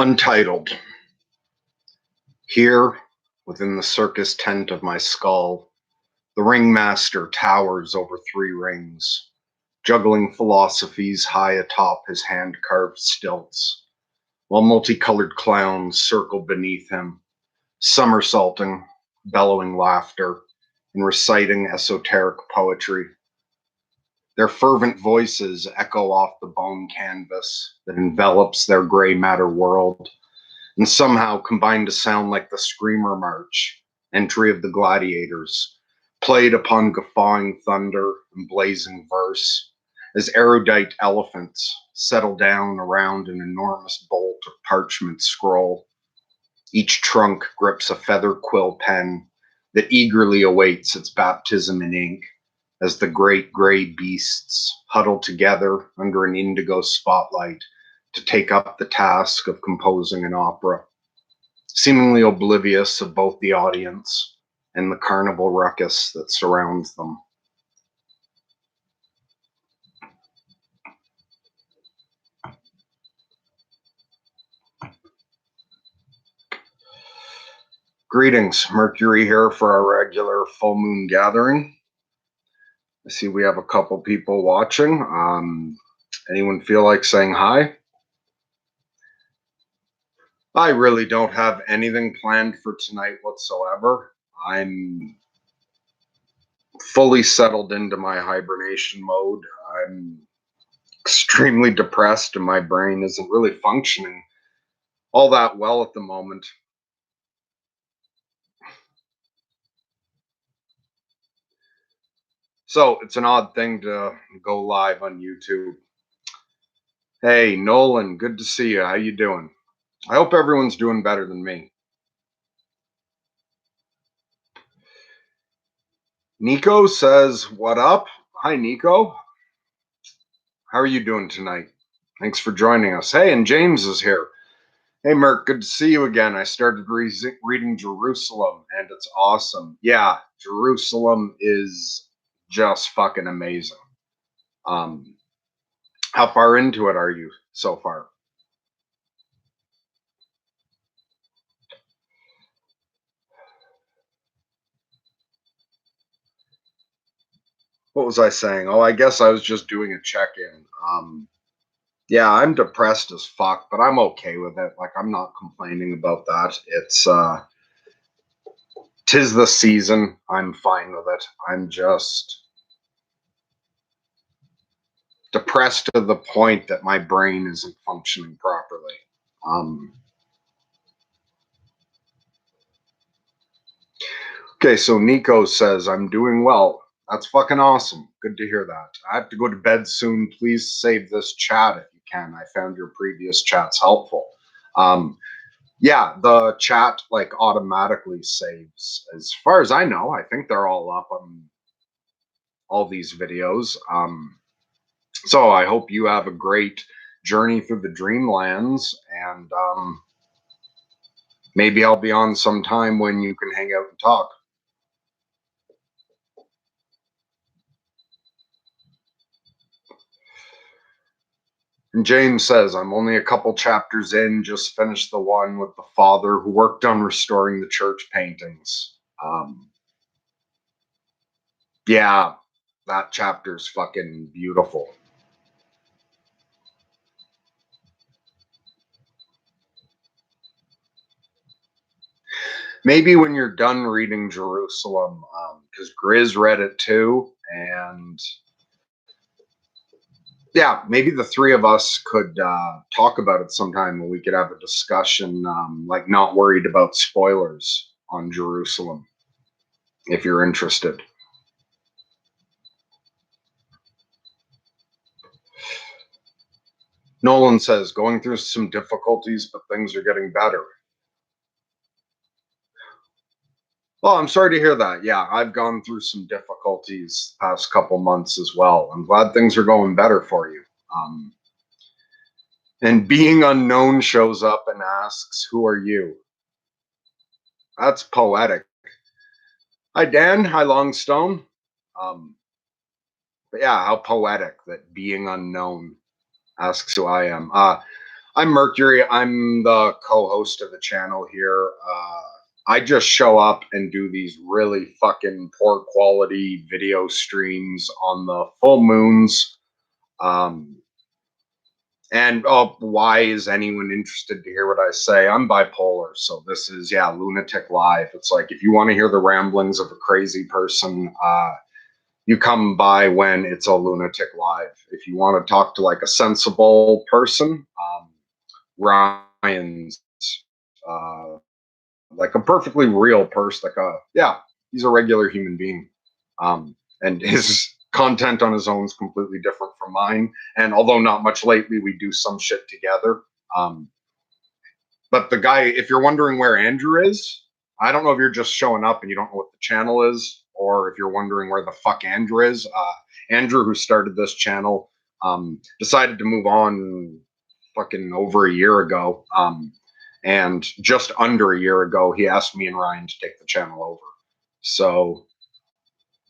Untitled. Here, within the circus tent of my skull, the Ringmaster towers over 3 rings, juggling philosophies high atop his hand-carved stilts, while multicolored clowns circle beneath him, somersaulting, bellowing laughter, and reciting esoteric poetry. Their fervent voices echo off the bone canvas that envelops their gray matter world, and somehow combine to sound like the Screamer March, entry of the Gladiators, played upon guffawing thunder and blazing verse, as erudite elephants settle down around an enormous bolt of parchment scroll. Each trunk grips a feather quill pen that eagerly awaits its baptism in ink as the great gray beasts huddle together under an indigo spotlight to take up the task of composing an opera, seemingly oblivious of both the audience and the carnival ruckus that surrounds them. Greetings, Mercury here for our regular full moon gathering. I see we have a couple people watching. Anyone feel like saying hi? I really don't have anything planned for tonight whatsoever. I'm fully settled into my hibernation mode. I'm extremely depressed and my brain isn't really functioning all that well at the moment. So it's an odd thing to go live on YouTube. Hey, Nolan, good to see you. How you doing? I hope everyone's doing better than me. Nico says, what up? Hi, Nico. How are you doing tonight? Thanks for joining us. Hey, and James is here. Hey, Merc, good to see you again. I started reading Jerusalem, and it's awesome. Yeah, Jerusalem is just fucking amazing. How far into it are you so far? What was I saying? Oh, I guess I was just doing a check-in. Yeah, I'm depressed as fuck, but I'm okay with it. Like, I'm not complaining about that. It's 'tis the season. I'm fine with it. I'm just depressed to the point that my brain isn't functioning properly. Okay, so Nico says, I'm doing well. That's fucking awesome. Good to hear that. I have to go to bed soon. Please save this chat if you can. I found your previous chats helpful. Yeah, the chat like automatically saves. As far as I know, I think they're all up on all these videos. So I hope you have a great journey through the dreamlands, and maybe I'll be on sometime when you can hang out and talk. And James says, I'm only a couple chapters in, just finished the one with the father who worked on restoring the church paintings. Yeah, that chapter's fucking beautiful. Maybe when you're done reading Jerusalem, because Grizz read it too, and yeah, maybe the 3 of us could talk about it sometime and we could have a discussion, like not worried about spoilers on Jerusalem, if you're interested. Nolan says, going through some difficulties, but things are getting better. Well, I'm sorry to hear that. Yeah, I've gone through some difficulties the past couple months as well. I'm glad things are going better for you. And Being Unknown shows up and asks, who are you? That's poetic. Hi, Dan. Hi, Longstone. But yeah, how poetic that Being Unknown asks who I am. I'm Mercury. I'm the co-host of the channel here. I just show up and do these really fucking poor quality video streams on the full moons. Um, and why is anyone interested to hear what I say? I'm bipolar, so this is Lunatic Live. It's like if you want to hear the ramblings of a crazy person, you come by when it's a Lunatic Live. If you want to talk to like a sensible person, Ryan's uh, like a perfectly real person. He's a regular human being, and his content on his own is completely different from mine. And although not much lately, we do some shit together. Um, but the guy, if you're wondering where Andrew is, I don't know if you're just showing up and you don't know what the channel is, or if you're wondering where the fuck Andrew is. Andrew, who started this channel, decided to move on fucking over a year ago. And just under a year ago, he asked me and Ryan to take the channel over. So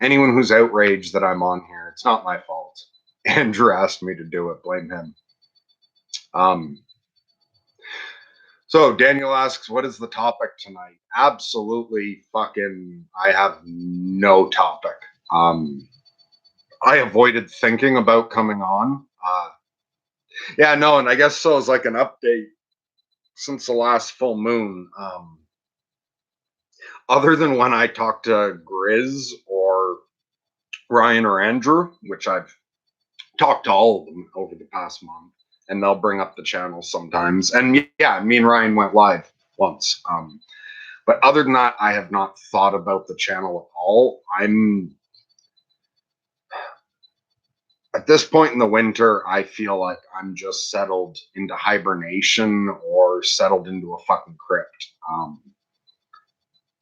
anyone who's outraged that I'm on here, it's not my fault. Andrew asked me to do it. Blame him. So Daniel asks, what is the topic tonight? Absolutely fucking, I have no topic. I avoided thinking about coming on. And I guess so as like an update since the last full moon. Other than when I talked to Grizz or Ryan or Andrew, which I've talked to all of them over the past month, and they'll bring up the channel sometimes. And yeah, me and Ryan went live once. But other than that, I have not thought about the channel at all. I'm at this point in the winter, I feel like I'm just settled into hibernation or settled into a fucking crypt.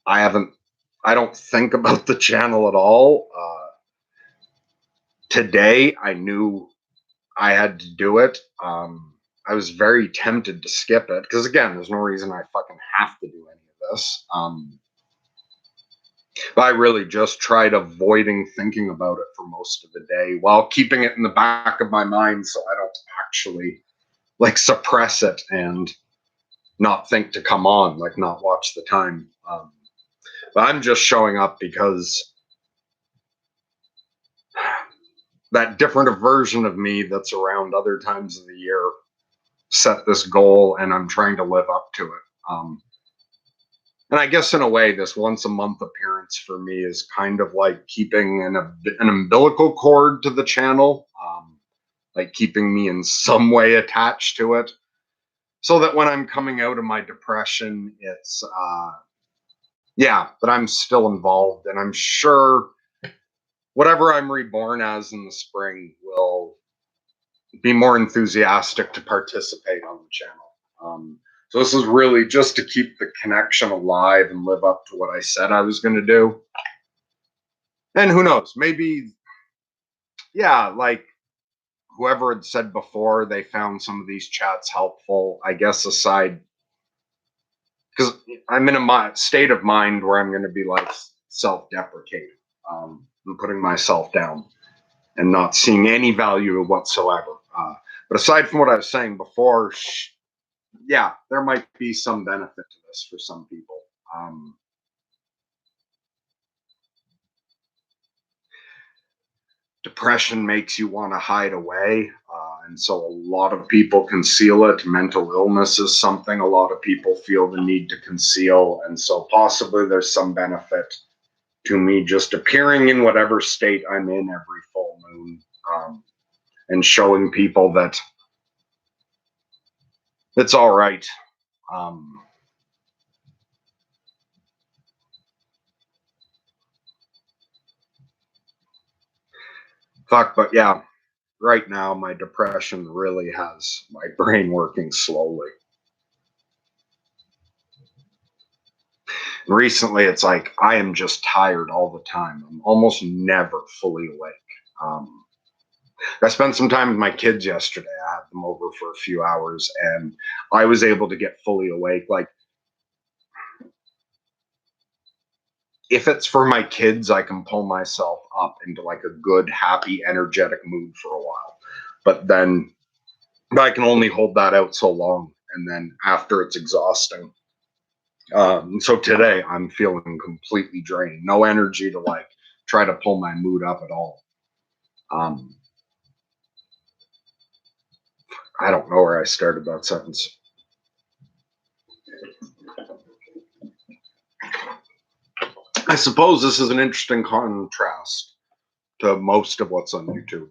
I don't think about the channel at all. Today, I knew I had to do it. I was very tempted to skip it because, again, there's no reason I fucking have to do any of this. But I really just tried avoiding thinking about it for most of the day while keeping it in the back of my mind so I don't actually like suppress it and not think to come on, like not watch the time. But I'm just showing up because that different version of me that's around other times of the year set this goal and I'm trying to live up to it. And I guess in a way, this once a month appearance for me is kind of like keeping an umbilical cord to the channel, like keeping me in some way attached to it, so that when I'm coming out of my depression, it's but I'm still involved, and I'm sure whatever I'm reborn as in the spring will be more enthusiastic to participate on the channel. So this is really just to keep the connection alive and live up to what I said I was going to do. And who knows, maybe, like whoever had said before, they found some of these chats helpful, I guess, aside, because I'm in a state of mind where I'm going to be like self-deprecating, and putting myself down and not seeing any value whatsoever. But aside from what I was saying before, there might be some benefit to this for some people. Depression makes you want to hide away, and so a lot of people conceal it. Mental illness is something a lot of people feel the need to conceal, and so possibly there's some benefit to me just appearing in whatever state I'm in every full moon, and showing people that it's all right. But yeah, right now my depression really has my brain working slowly. And recently, it's like I am just tired all the time. I'm almost never fully awake. Um, I spent some time with my kids yesterday. I had them over for a few hours, and I was able to get fully awake. Like, if it's for my kids, I can pull myself up into like a good, happy, energetic mood for a while. But then But I can only hold that out so long, and then after it's exhausting. So today I'm feeling completely drained, no energy to like try to pull my mood up at all. I don't know where I started that sentence. I suppose this is an interesting contrast to most of what's on YouTube.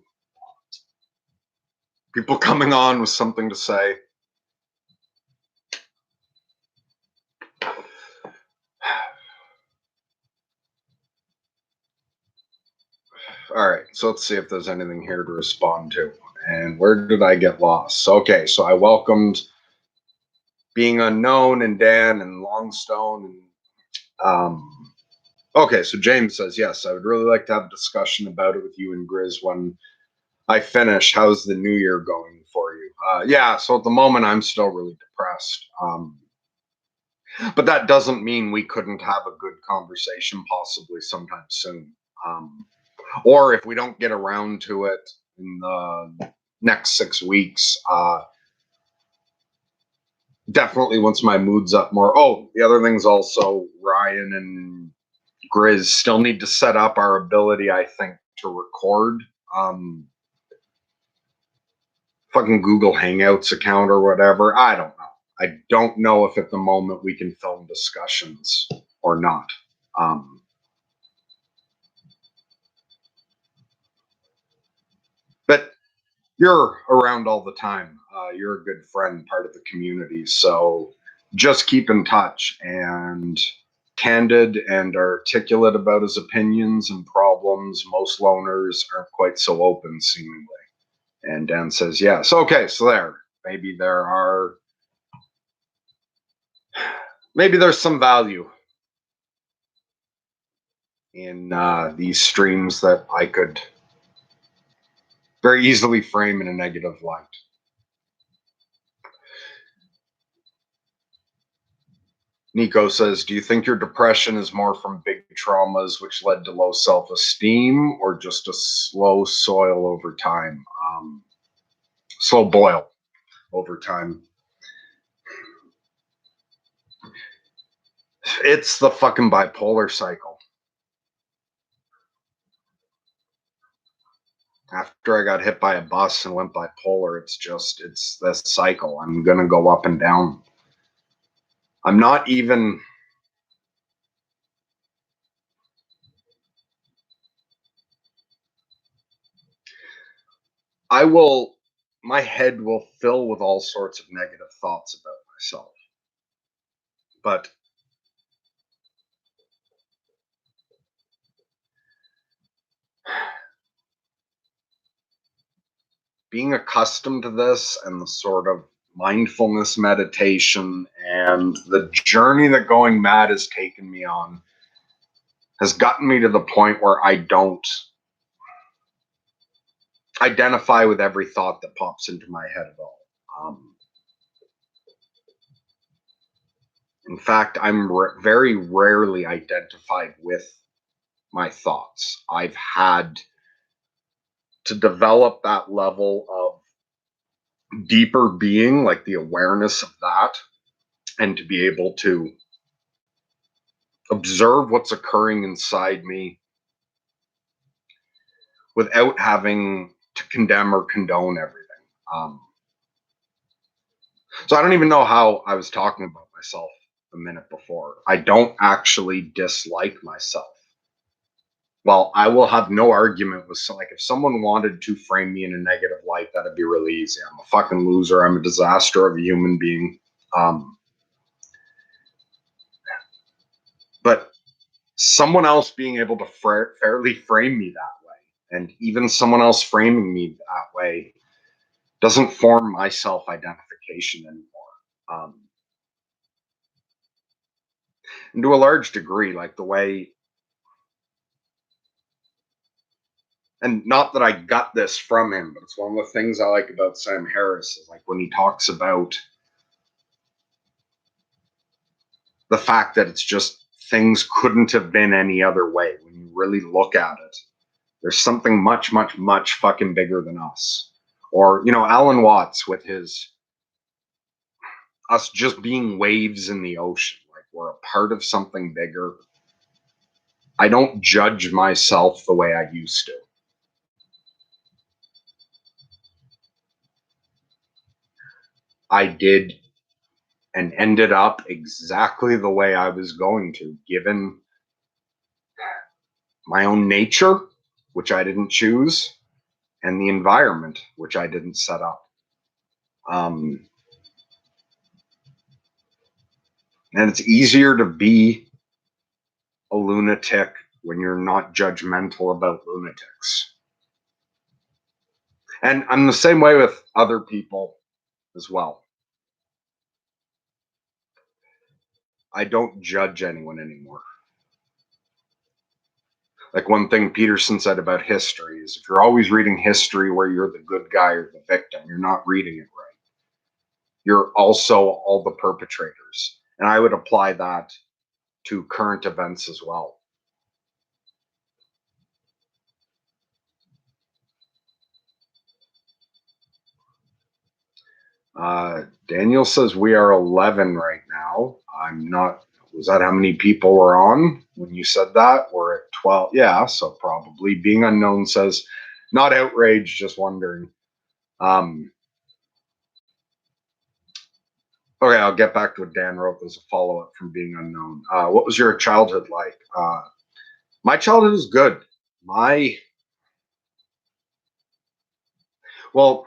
People coming on with something to say. All right, so let's see if there's anything here to respond to. And where did I get lost? Okay, so I welcomed Being Unknown and Dan and Longstone. And okay, so James says, yes, I would really like to have a discussion about it with you and Grizz when I finish. How's the new year going for you? Yeah, so at the moment I'm still really depressed. But that doesn't mean we couldn't have a good conversation possibly sometime soon. Or if we don't get around to it in the next 6 weeks, definitely once my mood's up more. Oh, the other thing's also Ryan and Grizz still need to set up our ability, I think, to record. Fucking Google Hangouts account or whatever. I don't know. I don't know if at the moment we can film discussions or not. But you're around all the time. You're a good friend, part of the community. So just keep in touch, and candid and articulate about his opinions and problems. Most loners aren't quite so open, seemingly. And Dan says, yes. Okay, so there. Maybe there's some value in these streams that I could very easily frame in a negative light. Nico says, do you think your depression is more from big traumas which led to low self-esteem, or just a slow soil over time? Slow boil over time. It's the fucking bipolar cycle. After I got hit by a bus and went bipolar, it's this cycle. I'm going to go up and down. I'm not even... my head will fill with all sorts of negative thoughts about myself. But being accustomed to this and the sort of mindfulness meditation and the journey that going mad has taken me on has gotten me to the point where I don't identify with every thought that pops into my head at all. In fact, I'm very rarely identified with my thoughts. I've had to develop that level of deeper being, like the awareness of that, and to be able to observe what's occurring inside me without having to condemn or condone everything. So I don't even know how I was talking about myself a minute before. I don't actually dislike myself. Well, I will have no argument with like if someone wanted to frame me in a negative light, that'd be really easy. I'm a fucking loser. I'm a disaster of a human being. But someone else being able to fairly frame me that way, and even someone else framing me that way, doesn't form my self-identification anymore. And to a large degree, like the way, and not that I got this from him, but it's one of the things I like about Sam Harris is like when he talks about the fact that it's just things couldn't have been any other way. When you really look at it, there's something much, much, much fucking bigger than us. Or, Alan Watts with his us just being waves in the ocean, like we're a part of something bigger. I don't judge myself the way I used to. I did and ended up exactly the way I was going to, given my own nature, which I didn't choose, and the environment, which I didn't set up. And it's easier to be a lunatic when you're not judgmental about lunatics. And I'm the same way with other people as well. I don't judge anyone anymore. Like one thing Peterson said about history is if you're always reading history where you're the good guy or the victim, you're not reading it right. You're also all the perpetrators. And I would apply that to current events as well. Daniel says we are 11 right now. I'm not, was that how many people were on when you said that? We're at 12. Yeah, so probably. Being Unknown says, not outraged, just wondering. Okay, I'll get back to what Dan wrote as a follow-up from Being Unknown. What was your childhood like? My childhood was good. Well,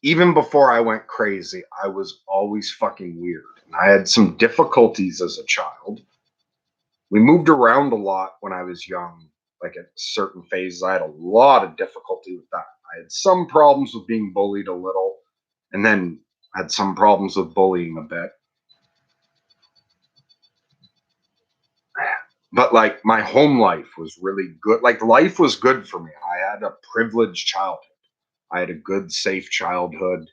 even before I went crazy, I was always fucking weird. And I had some difficulties as a child. We moved around a lot when I was young, like at certain phases. I had a lot of difficulty with that. I had some problems with being bullied a little, and then had some problems with bullying a bit. But like my home life was really good. Like life was good for me. I had a privileged childhood. I had a good, safe childhood.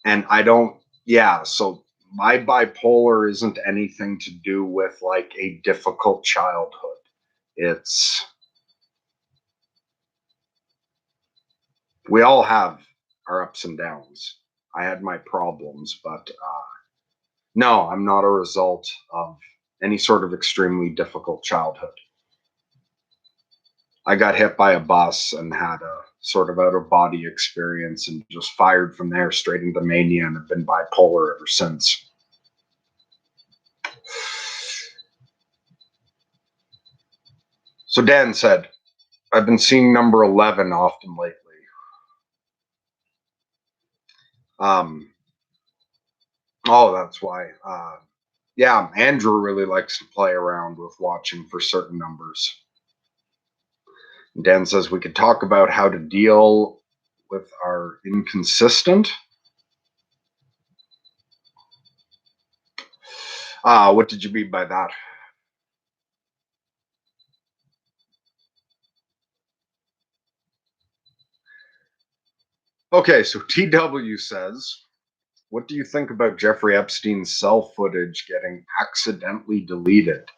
And I don't, yeah, so my bipolar isn't anything to do with like a difficult childhood. It's, we all have our ups and downs. I had my problems, but no, I'm not a result of any sort of extremely difficult childhood. I got hit by a bus and had a sort of out of body experience and just fired from there straight into mania and have been bipolar ever since. So Dan said, I've been seeing number 11 often lately. Oh, that's why. Yeah, Andrew really likes to play around with watching for certain numbers. Dan says we could talk about how to deal with our inconsistent. What did you mean by that? Okay, so TW says, what do you think about Jeffrey Epstein's cell footage getting accidentally deleted?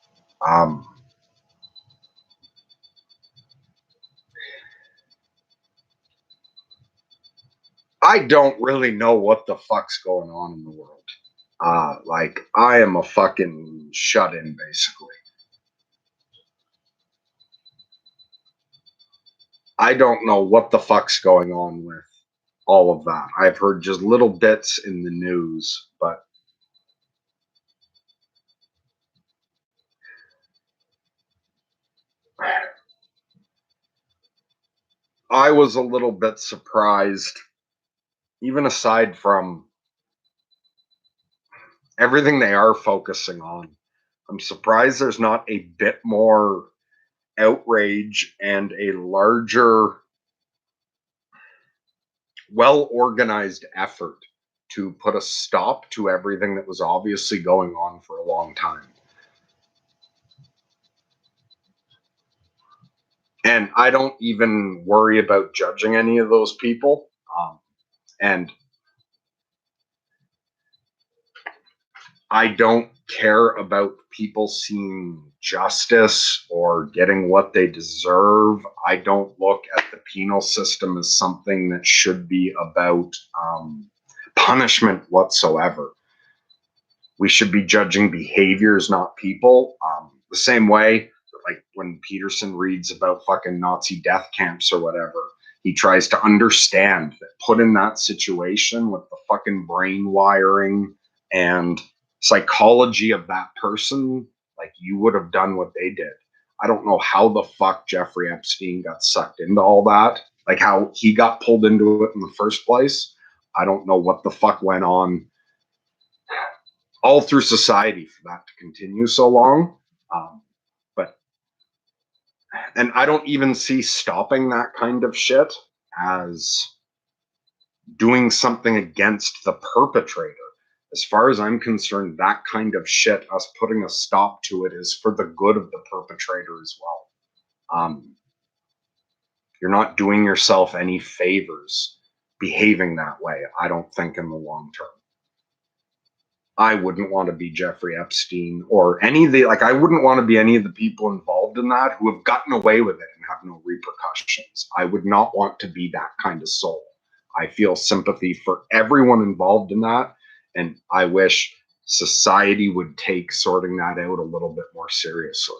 I don't really know what the fuck's going on in the world. Like, I am a fucking shut in, basically. I don't know what the fuck's going on with all of that. I've heard just little bits in the news, but I was a little bit surprised, even aside from everything they are focusing on. I'm surprised there's not a bit more outrage and a larger, well organized effort to put a stop to everything that was obviously going on for a long time. And I don't even worry about judging any of those people. And I don't care about people seeing justice or getting what they deserve. I don't look at the penal system as something that should be about punishment whatsoever. We should be judging behaviors, not people. The same way, like when Peterson reads about fucking Nazi death camps or whatever, he tries to understand that put in that situation with the fucking brain wiring and psychology of that person, like you would have done what they did. I don't know how the fuck Jeffrey Epstein got sucked into all that, like how he got pulled into it in the first place. I don't know what the fuck went on all through society for that to continue so long. But and I don't even see stopping that kind of shit as doing something against the perpetrator. As far as I'm concerned, that kind of shit, us putting a stop to it, is for the good of the perpetrator as well. You're not doing yourself any favors behaving that way, I don't think, in the long term. I wouldn't want to be Jeffrey Epstein or any of the, like, I wouldn't want to be any of the people involved in that who have gotten away with it and have no repercussions. I would not want to be that kind of soul. I feel sympathy for everyone involved in that. And I wish society would take sorting that out a little bit more seriously.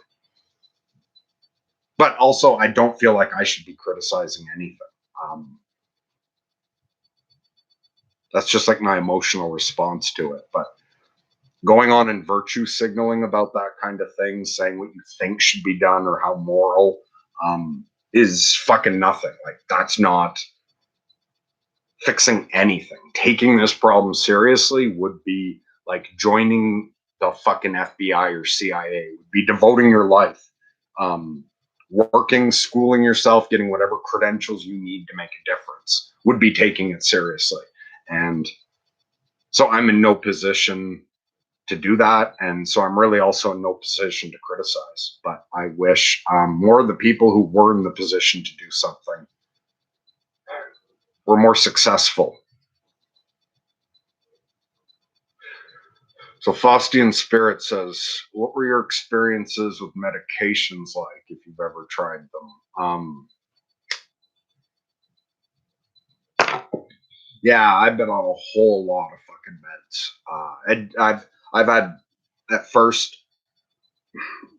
But also, I don't feel like I should be criticizing anything. That's just like my emotional response to it. But going on and virtue signaling about that kind of thing, saying what you think should be done or how moral, is fucking nothing. Like, that's not fixing anything. Taking this problem seriously would be like joining the fucking FBI or CIA, would be devoting your life, working, schooling yourself, getting whatever credentials you need to make a difference, would be taking it seriously. And so I'm in no position to do that, and so I'm really also in no position to criticize. But I wish more of the people who were in the position to do something were more successful. So Faustian Spirit says, what were your experiences with medications like, if you've ever tried them? Yeah, I've been on a whole lot of fucking meds. I've had, at first,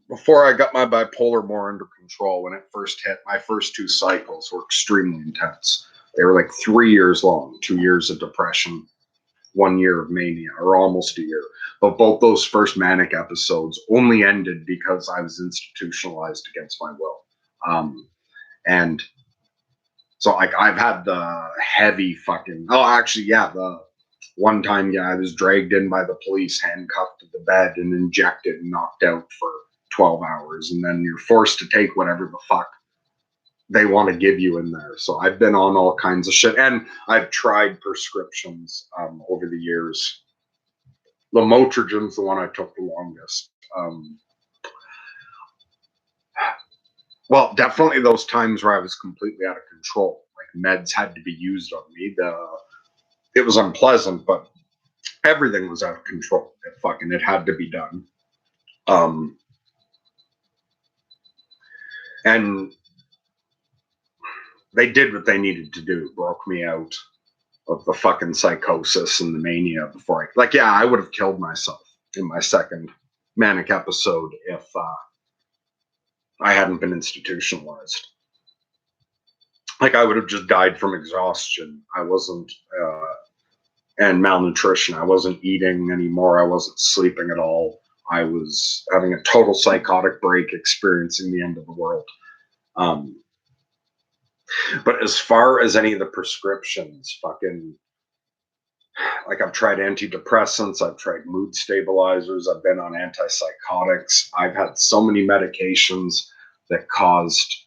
before I got my bipolar more under control, when it first hit, my first 2 cycles were extremely intense. They were like 3 years long, 2 years of depression, 1 year of mania, or almost a year. But both those first manic episodes only ended because I was institutionalized against my will. And so, like, I've had the heavy fucking, oh, actually, yeah, the one time, yeah, I was dragged in by the police, handcuffed to the bed and injected and knocked out for 12 hours. And then you're forced to take whatever the fuck they want to give you in there. So I've been on all kinds of shit. And I've tried prescriptions over the years. Lamotrigen's the one I took the longest. Well, definitely those times where I was completely out of control. Like, meds had to be used on me. It was unpleasant, but everything was out of control. It had to be done. And they did what they needed to do, broke me out of the fucking psychosis and the mania before I would have killed myself in my second manic episode if I hadn't been institutionalized. Like, I would have just died from exhaustion. I wasn't, and malnutrition. I wasn't eating anymore. I wasn't sleeping at all. I was having a total psychotic break, experiencing the end of the world. But as far as any of the prescriptions, like, I've tried antidepressants, I've tried mood stabilizers, I've been on antipsychotics. I've had so many medications that caused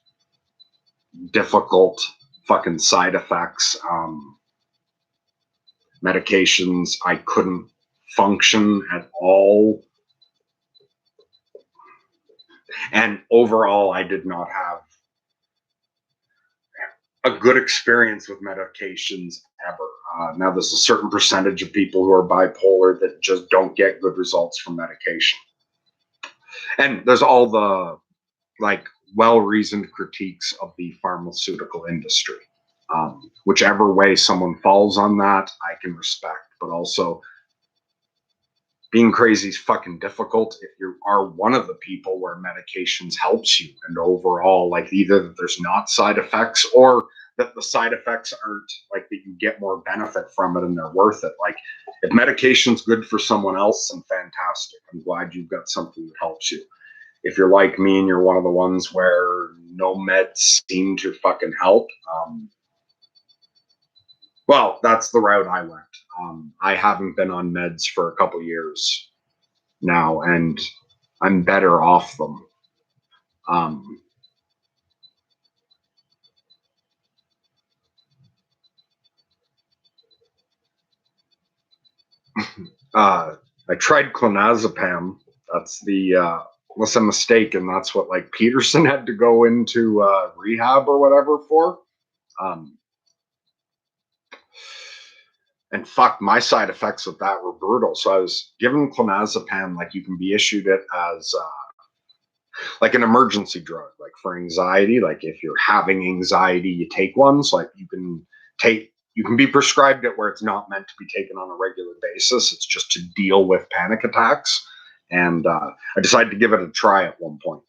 difficult fucking side effects. Medications I couldn't function at all. And overall, I did not have a good experience with medications ever. Now, there's a certain percentage of people who are bipolar that just don't get good results from medication. And there's all the like well-reasoned critiques of the pharmaceutical industry. Whichever way someone falls on that, I can respect. But also, being crazy is fucking difficult if you are one of the people where medications helps you, and overall, like either that there's not side effects or that the side effects aren't like that you get more benefit from it and they're worth it. Like if medication's good for someone else, then fantastic. I'm glad you've got something that helps you. If you're like me and you're one of the ones where no meds seem to fucking help, well, that's the route I went. I haven't been on meds for a couple years now, and I'm better off them. I tried clonazepam. That's the unless I'm mistaken, that's what like Peterson had to go into rehab or whatever for. Um, and fuck, my side effects with that were brutal. So I was given clonazepam, like you can be issued it as like an emergency drug, like for anxiety. Like if you're having anxiety, you take ones. Like you can be prescribed it where it's not meant to be taken on a regular basis. It's just to deal with panic attacks. And I decided to give it a try at one point.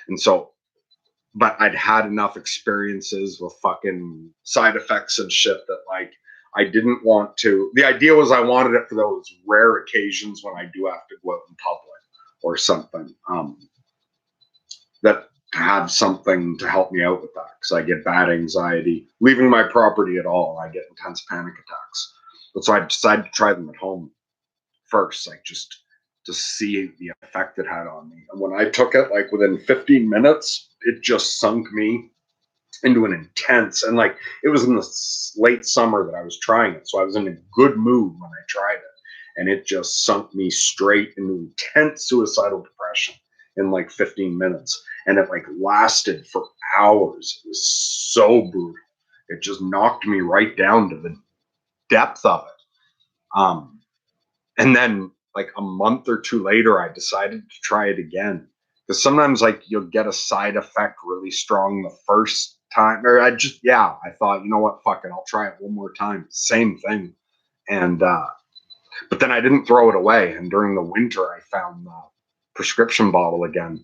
And so, but I'd had enough experiences with fucking side effects and shit that like I didn't want to. The idea was I wanted it for those rare occasions when I do have to go out in public or something. That to have something to help me out with that because I get bad anxiety leaving my property at all. I get intense panic attacks. But so I decided to try them at home first, like just to see the effect it had on me. And when I took it, like within 15 minutes, it just sunk me into an intense, and like it was in the late summer that I was trying it. So I was in a good mood when I tried it. And it just sunk me straight into intense suicidal depression in like 15 minutes. And it like lasted for hours. It was so brutal. It just knocked me right down to the depth of it. And then like a month or two later, I decided to try it again. Because sometimes like you'll get a side effect really strong the first time. Or I thought, you know what, fuck it, I'll try it one more time. Same thing. And but then I didn't throw it away. And during the winter, I found the prescription bottle again.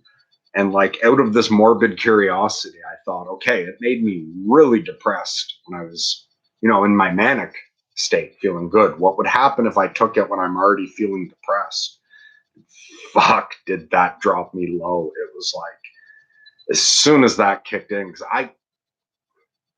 And like out of this morbid curiosity, I thought, okay, it made me really depressed when I was, in my manic state, feeling good. What would happen if I took it when I'm already feeling depressed? Fuck, did that drop me low? It was like as soon as that kicked in, because I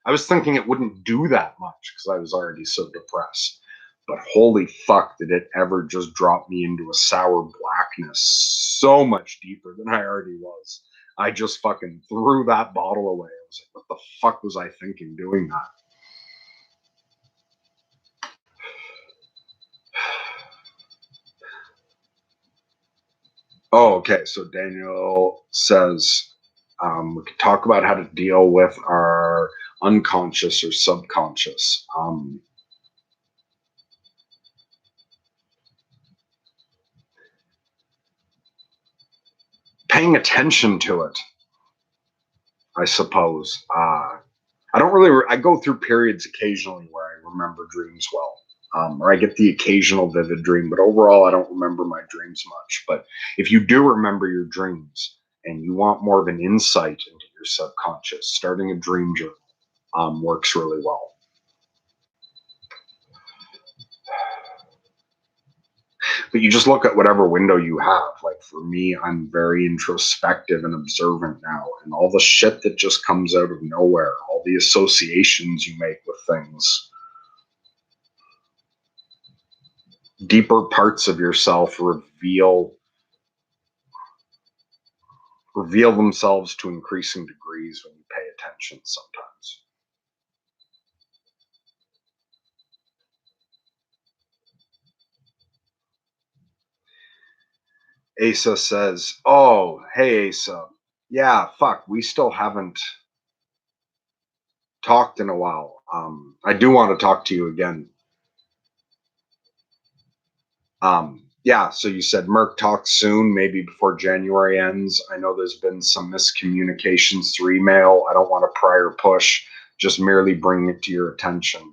was thinking it wouldn't do that much because I was already so depressed. But holy fuck, did it ever just drop me into a sour blackness so much deeper than I already was. I just fucking threw that bottle away. I was like, what the fuck was I thinking doing that? Oh, okay. So Daniel says we could talk about how to deal with our unconscious or subconscious. Paying attention to it, I suppose. I don't really. I go through periods occasionally where I remember dreams well, or I get the occasional vivid dream. But overall, I don't remember my dreams much. But if you do remember your dreams and you want more of an insight into your subconscious, starting a dream journal works really well. But you just look at whatever window you have. Like for me, I'm very introspective and observant now, and all the shit that just comes out of nowhere, all the associations you make with things, deeper parts of yourself reveal themselves to increasing degrees when you pay attention sometimes. Asa says, oh, hey Asa. Yeah, fuck, we still haven't talked in a while. I do want to talk to you again. Yeah, so you said Merc talk soon, maybe before January ends. I know there's been some miscommunications through email. I don't want to pry or push, just merely bring it to your attention.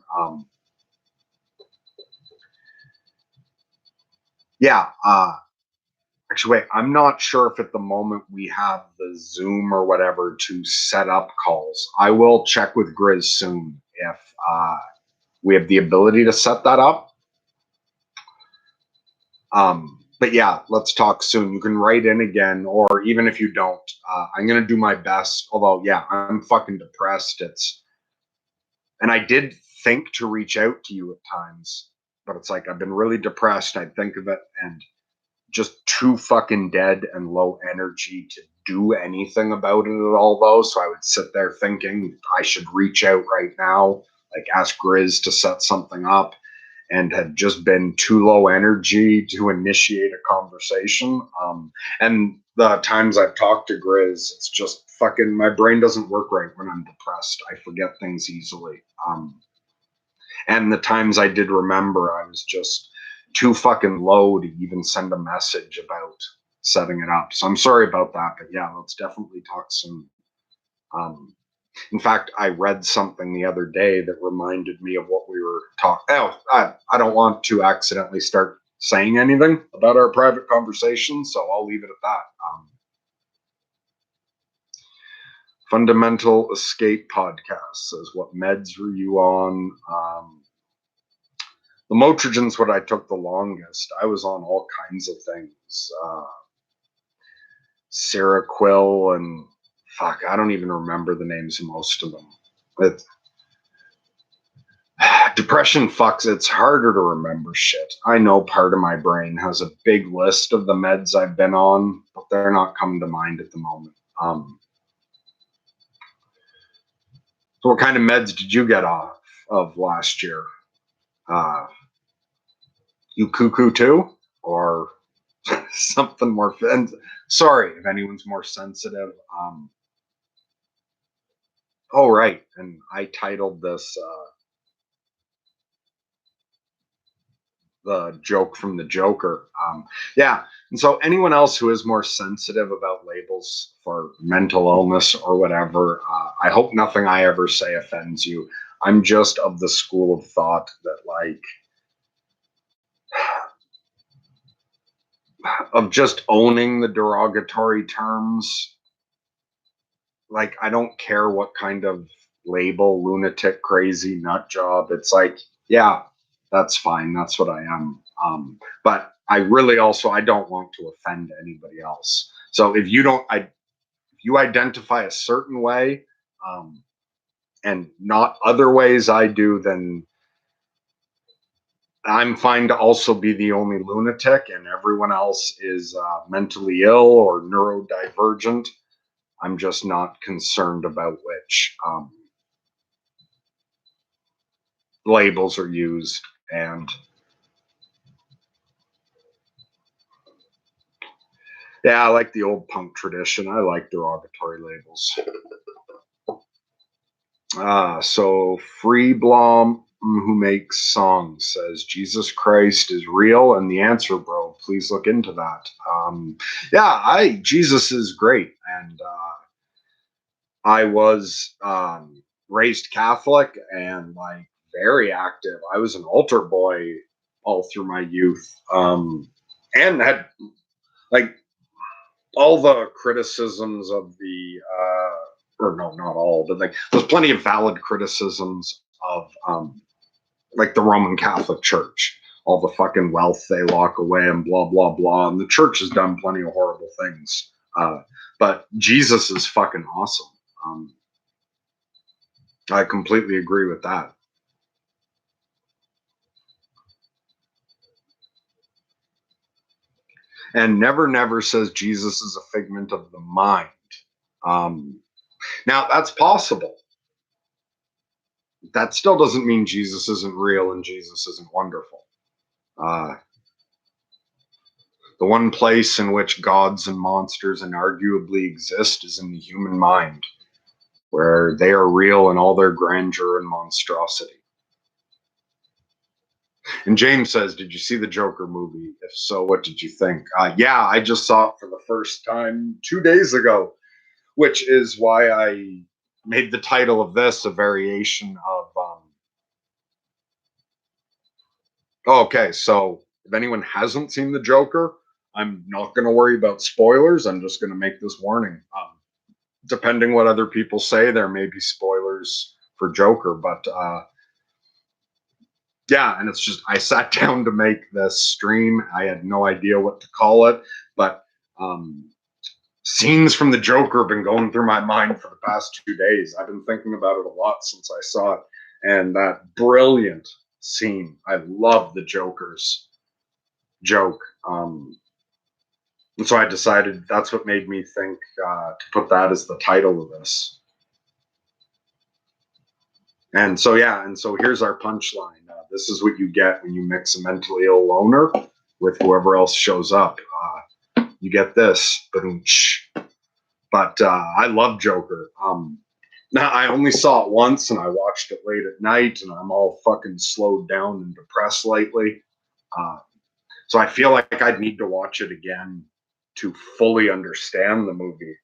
Yeah, actually, wait, I'm not sure if at the moment we have the Zoom or whatever to set up calls. I will check with Grizz soon if we have the ability to set that up. But yeah, let's talk soon. You can write in again, or even if you don't, I'm gonna do my best. Although, yeah, I'm fucking depressed. And I did think to reach out to you at times, but it's like I've been really depressed. I think of it and just too fucking dead and low energy to do anything about it at all, though. So I would sit there thinking I should reach out right now, like ask Grizz to set something up, and had just been too low energy to initiate a conversation. And the times I've talked to Grizz, it's just fucking my brain doesn't work right when I'm depressed. I forget things easily. And the times I did remember, I was just too fucking low to even send a message about setting it up. So I'm sorry about that, but yeah, let's definitely talk soon. In fact, I read something the other day that reminded me of what we were talking. Oh, I don't want to accidentally start saying anything about our private conversation, so I'll leave it at that. Fundamental Escape Podcast says, what meds were you on? The Motrogen's what I took the longest. I was on all kinds of things. Quill and fuck, I don't even remember the names of most of them. It, depression fucks, it's harder to remember shit. I know part of my brain has a big list of the meds I've been on, but they're not coming to mind at the moment. So what kind of meds did you get off of last year? You cuckoo too? Or something more sorry if anyone's more sensitive. Oh right, and I titled this the joke from the Joker. Yeah, and so anyone else who is more sensitive about labels for mental illness or whatever, I hope nothing I ever say offends you. I'm just of the school of thought that like of just owning the derogatory terms. Like I don't care what kind of label, lunatic, crazy, nut job. It's like, yeah, that's fine. That's what I am. But I really also I don't want to offend anybody else. So if you don't, if you identify a certain way, and not other ways I do, then I'm fine to also be the only lunatic, and everyone else is mentally ill or neurodivergent. I'm just not concerned about which labels are used. And yeah, I like the old punk tradition. I like derogatory labels. So Free Blom, who makes songs, says Jesus Christ is real, and the answer, bro. Please look into that. Yeah, Jesus is great, and I was raised Catholic and like very active. I was an altar boy all through my youth, and had like all the criticisms of the or no, not all, but like there's plenty of valid criticisms of like the Roman Catholic Church, all the fucking wealth they lock away and blah blah blah. And the church has done plenty of horrible things, but Jesus is fucking awesome. I completely agree with that. And Never Never says Jesus is a figment of the mind. Um, Now that's possible. That still doesn't mean Jesus isn't real and Jesus isn't wonderful. Uh, the one place in which gods and monsters inarguably exist is in the human mind. where they are real in all their grandeur and monstrosity. And James says, did you see the Joker movie? If so, what did you think? Yeah, I just saw it for the first time 2 days ago, which is why I made the title of this a variation of. Okay, so if anyone hasn't seen the Joker, I'm not going to worry about spoilers. I'm just going to make this warning. Depending what other people say, there may be spoilers for Joker, but yeah, and it's just I sat down to make this stream. I had no idea what to call it, but scenes from the Joker have been going through my mind for the past 2 days. I've been thinking about it a lot since I saw it, and that brilliant scene. I love the Joker's joke. And so I decided that's what made me think to put that as the title of this. And so, yeah, and so here's our punchline. This is what you get when you mix a mentally ill loner with whoever else shows up. You get this. But I love Joker. Now, I only saw it once, and I watched it late at night, and I'm all fucking slowed down and depressed lately. So I feel like I'd need to watch it again to fully understand the movie.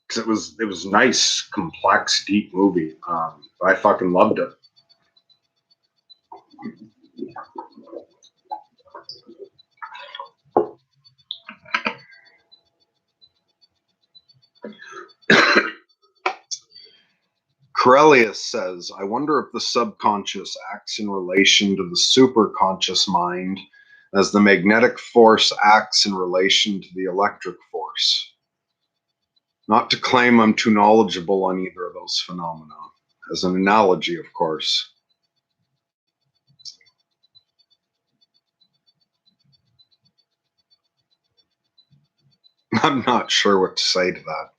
Because it was nice, complex, deep movie. I fucking loved it. Corellius says, I wonder if the subconscious acts in relation to the superconscious mind as the magnetic force acts in relation to the electric force. Not to claim I'm too knowledgeable on either of those phenomena. As an analogy, of course. I'm not sure what to say to that.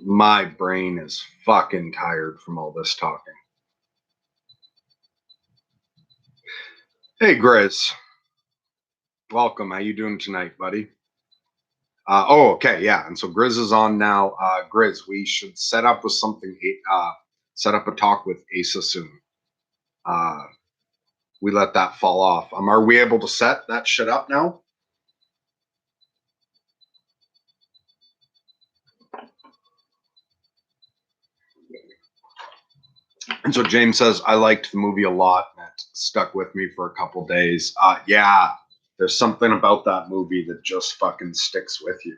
My brain is fucking tired from all this talking. Hey, Grizz. Welcome. How you doing tonight, buddy? Okay, yeah. And so Grizz is on now. Grizz, we should set up with something. Set up a talk with Asa soon. We let that fall off. Are we able to set that shit up now? And so James says, I liked the movie a lot. And it stuck with me for a couple days. Yeah, there's something about that movie that just fucking sticks with you.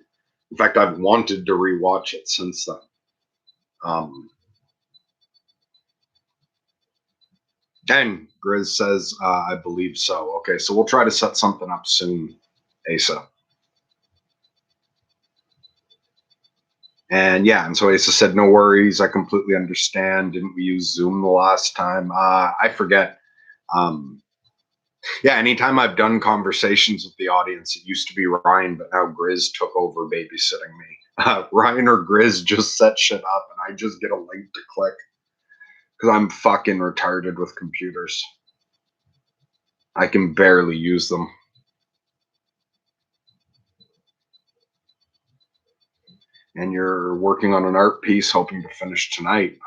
In fact, I've wanted to rewatch it since then. And Grizz says, I believe so. Okay, so we'll try to set something up soon, Asa. And yeah, and so Asa said, no worries. I completely understand. Didn't we use Zoom the last time? I forget. Yeah, anytime I've done conversations with the audience, it used to be Ryan, but now Grizz took over babysitting me. Ryan or Grizz just set shit up, and I just get a link to click because I'm fucking retarded with computers. I can barely use them. And you're working on an art piece, hoping to finish tonight.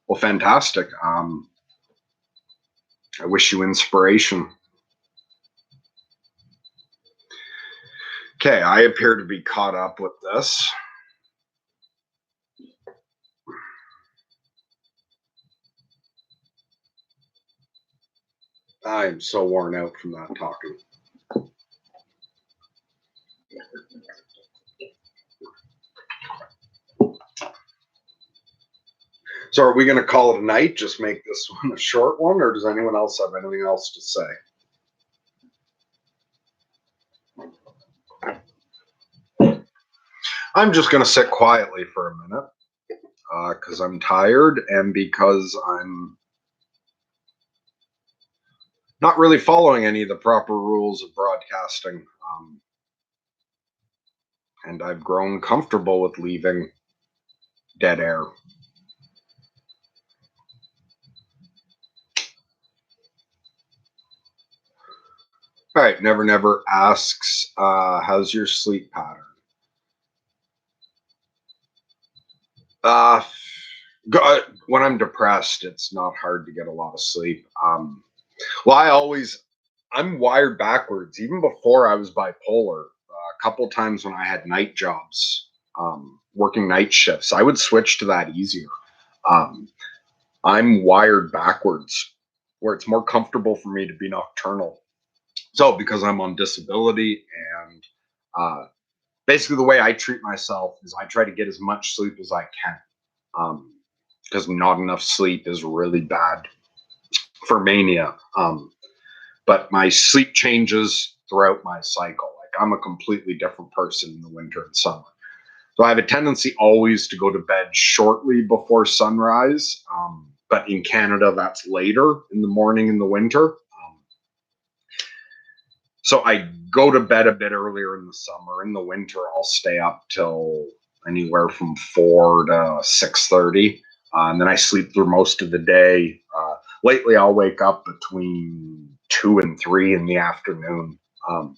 Well, fantastic. I wish you inspiration. Okay, I appear to be caught up with this. I'm so worn out from that talking. So are we going to call it a night? Just make this one a short one, or does anyone else have anything else to say? I'm just going to sit quietly for a minute because I'm tired and because I'm not really following any of the proper rules of broadcasting. And I've grown comfortable with leaving dead air. All right, Never Never asks, how's your sleep pattern? Uh, when I'm depressed, it's not hard to get a lot of sleep. Well, I'm wired backwards. Even before I was bipolar, a couple times when I had night jobs, working night shifts, I would switch to that easier. Um, I'm wired backwards, where it's more comfortable for me to be nocturnal. So, because I'm on disability and uh, basically the way I treat myself is I try to get as much sleep as I can, because not enough sleep is really bad for mania. But my sleep changes throughout my cycle. Like I'm a completely different person in the winter and summer. So I have a tendency always to go to bed shortly before sunrise. But in Canada, that's later in the morning in the winter. So I go to bed a bit earlier in the summer. In the winter, I'll stay up till anywhere from 4 to 6:30, and then I sleep through most of the day. Lately, I'll wake up between 2 and 3 in the afternoon. Um,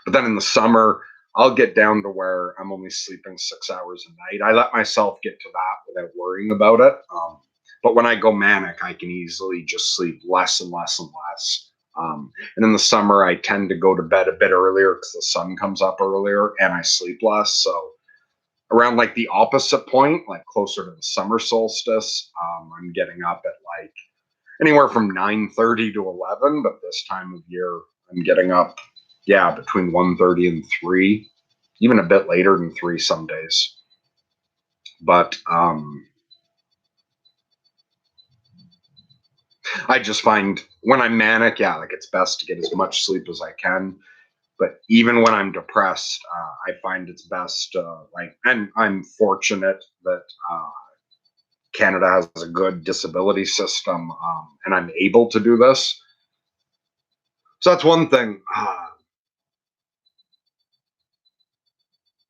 but then in the summer, I'll get down to where I'm only sleeping 6 hours a night. I let myself get to that without worrying about it. But when I go manic, I can easily just sleep less and less and less. And in the summer, I tend to go to bed a bit earlier because the sun comes up earlier and I sleep less. So around like the opposite point, like closer to the summer solstice, I'm getting up at like anywhere from 9:30 to 11. But this time of year, I'm getting up, yeah, between 1:30 and 3, even a bit later than 3 some days. But I just find when I'm manic, yeah, like it's best to get as much sleep as I can. But even when I'm depressed, I find it's best, and I'm fortunate that Canada has a good disability system, and I'm able to do this. So that's one thing.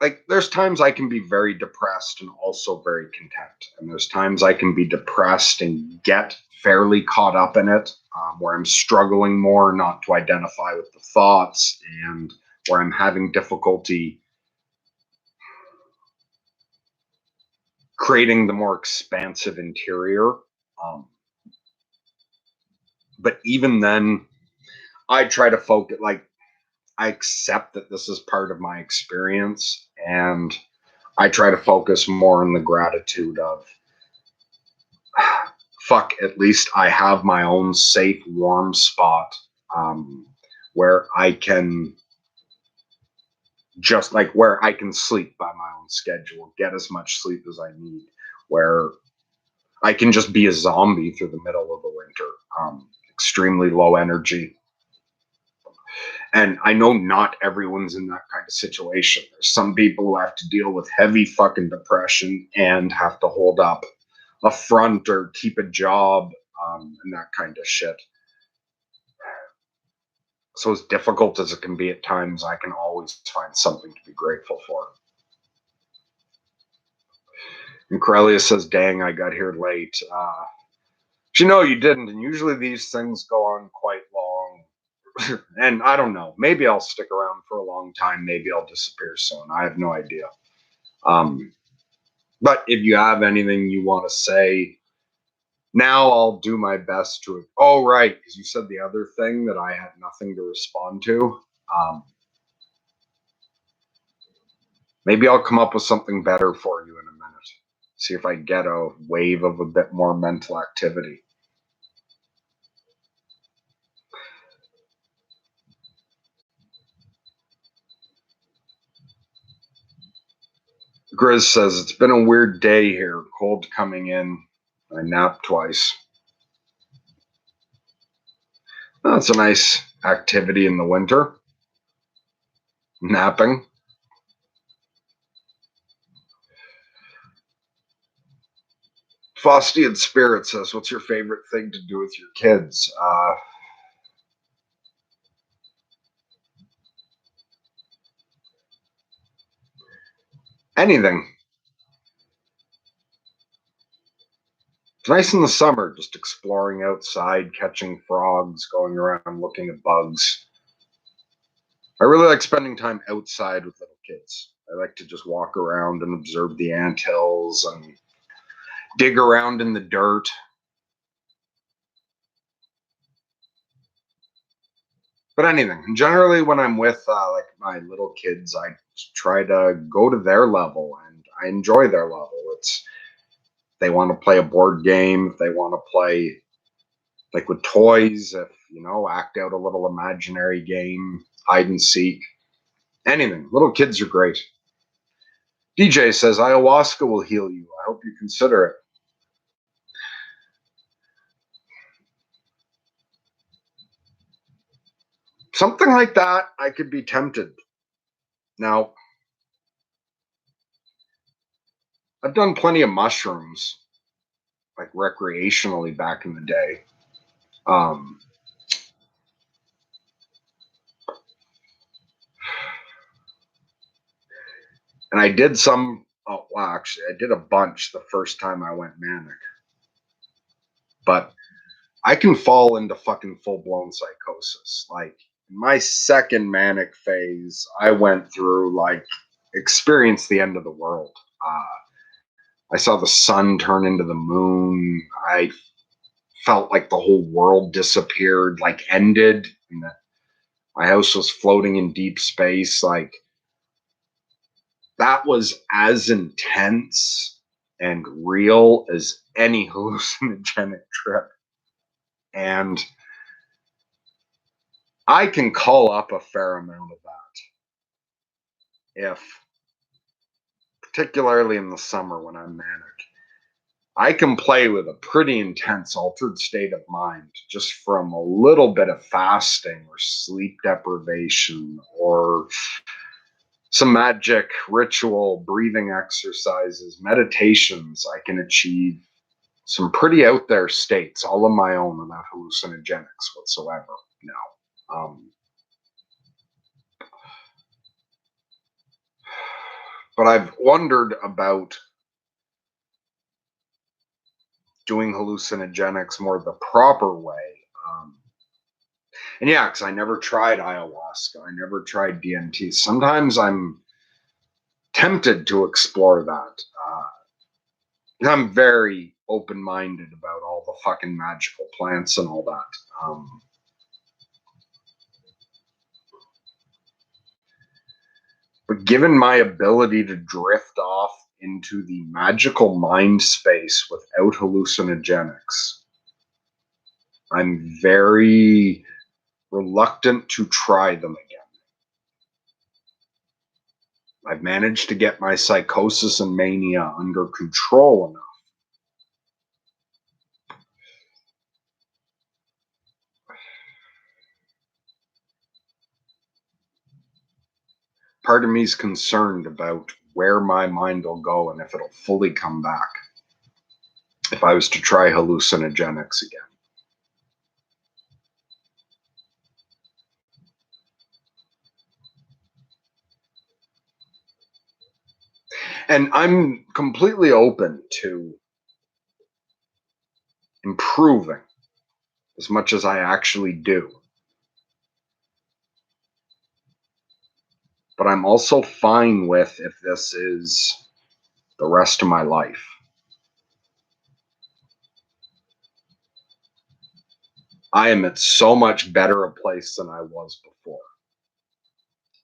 Like, there's times I can be very depressed and also very content. And there's times I can be depressed and get fairly caught up in it, where I'm struggling more not to identify with the thoughts and where I'm having difficulty creating the more expansive interior. Um, but even then, I try to focus, like, I accept that this is part of my experience, and I try to focus more on the gratitude of, fuck, at least I have my own safe, warm spot, um, where I can just like where I can sleep by my own schedule, get as much sleep as I need, where I can just be a zombie through the middle of the winter, extremely low energy. And I know not everyone's in that kind of situation. There's some people who have to deal with heavy fucking depression and have to hold up a front or keep a job, and that kind of shit. So as difficult as it can be at times, I can always find something to be grateful for. And Corellia says, "Dang, I got here late." You know, you didn't, and usually these things go on quite long. And I don't know. Maybe I'll stick around for a long time. Maybe I'll disappear soon. I have no idea. Um, but if you have anything you want to say, now I'll do my best to. Oh, right, because you said the other thing that I had nothing to respond to. Um, Maybe I'll come up with something better for you in a minute. See if I get a wave of a bit more mental activity. Grizz says, "It's been a weird day here. Cold coming in. I napped twice." That's a nice activity in the winter. Napping. Faustian Spirit says, "What's your favorite thing to do with your kids?" Anything. It's nice in the summer, just exploring outside, catching frogs, going around looking at bugs. I really like spending time outside with little kids. I like to just walk around and observe the anthills and dig around in the dirt. But anything. Generally, when I'm with like my little kids, I try to go to their level, and I enjoy their level. It's if they want to play a board game, if they want to play like with toys, if act out a little imaginary game, hide and seek, anything. Little kids are great. DJ says ayahuasca will heal you. I hope you consider it. Something like that, I could be tempted. Now, I've done plenty of mushrooms, like recreationally back in the day. Um, and I did some, oh, well, actually, I did a bunch the first time I went manic. But I can fall into fucking full blown psychosis. Like, in my second manic phase, I went through, like, experienced the end of the world. I saw the sun turn into the moon. I felt like the whole world disappeared, like ended, and that my house was floating in deep space. Like that was as intense and real as any hallucinogenic trip. And I can call up a fair amount of that if, particularly in the summer when I'm manic. I can play with a pretty intense altered state of mind just from a little bit of fasting or sleep deprivation or some magic, ritual, breathing exercises, meditations. I can achieve some pretty out there states, all of my own, without hallucinogenics whatsoever. No. But I've wondered about doing hallucinogenics more the proper way. And yeah, because I never tried ayahuasca, I never tried DMT. Sometimes I'm tempted to explore that. I'm very open minded about all the fucking magical plants and all that. But given my ability to drift off into the magical mind space without hallucinogenics, I'm very reluctant to try them again. I've managed to get my psychosis and mania under control enough. Part of me is concerned about where my mind will go and if it'll fully come back if I was to try hallucinogenics again. And I'm completely open to improving as much as I actually do. But I'm also fine with if this is the rest of my life. I am at so much better a place than I was before.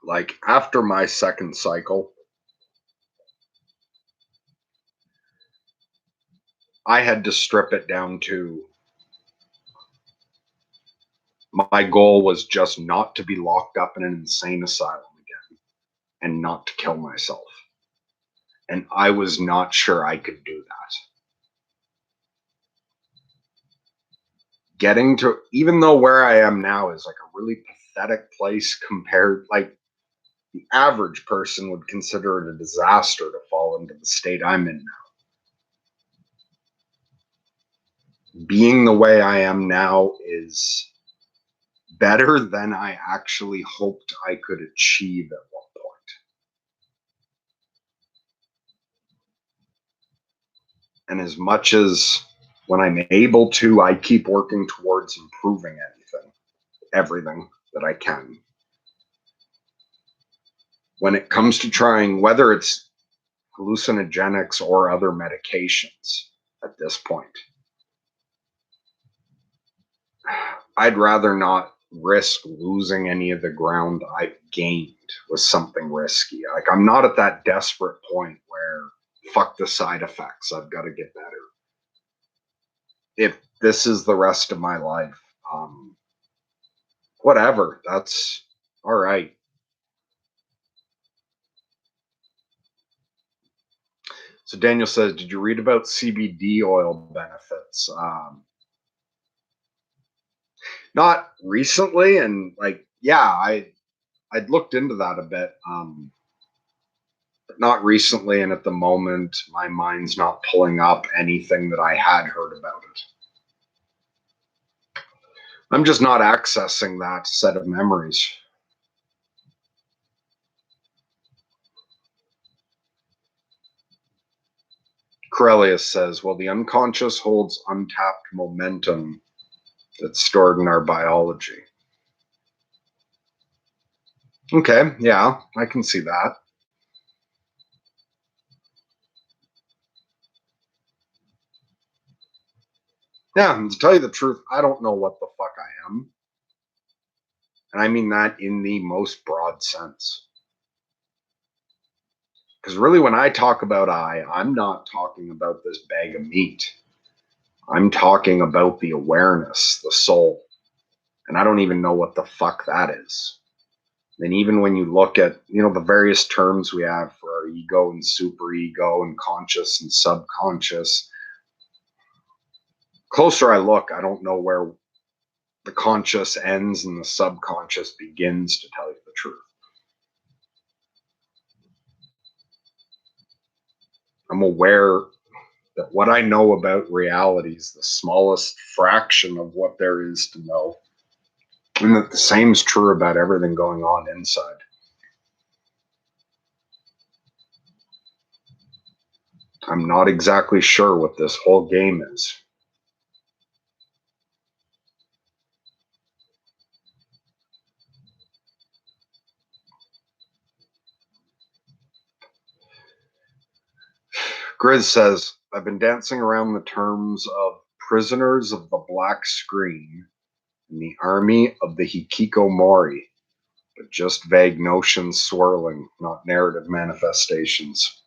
Like after my second cycle, I had to strip it down to my goal was just not to be locked up in an insane asylum again and not to kill myself. And I was not sure I could do that. Getting to, even though where I am now is like a really pathetic place compared, like the average person would consider it a disaster to fall into the state I'm in now. Being the way I am now is better than I actually hoped I could achieve at one point. And as much as when I'm able to, I keep working towards improving everything that I can. when it comes to trying, whether it's hallucinogenics or other medications at this point, I'd rather not risk losing any of the ground I've gained with something risky. Like, I'm not at that desperate point where fuck the side effects, I've got to get better. If this is the rest of my life, whatever, that's all right. So Daniel says, did you read about CBD oil benefits? Not recently, and like, yeah, I'd looked into that a bit, but not recently, and at the moment, my mind's not pulling up anything that I had heard about it. I'm just not accessing that set of memories. Corellius says, well, the unconscious holds untapped momentum that's stored in our biology. Okay, yeah, I can see that. Yeah, and to tell you the truth, I don't know what the fuck I am. And I mean that in the most broad sense. Because really, when I talk about I'm not talking about this bag of meat. I'm talking about the awareness, the soul. And I don't even know what the fuck that is. And even when you look at, the various terms we have for our ego and superego and conscious and subconscious, closer I look, I don't know where the conscious ends and the subconscious begins, to tell you the truth. I'm aware that what I know about reality is the smallest fraction of what there is to know. And that the same is true about everything going on inside. I'm not exactly sure what this whole game is. Grizz says, I've been dancing around the terms of prisoners of the black screen and the army of the hikikomori, but just vague notions swirling, not narrative manifestations.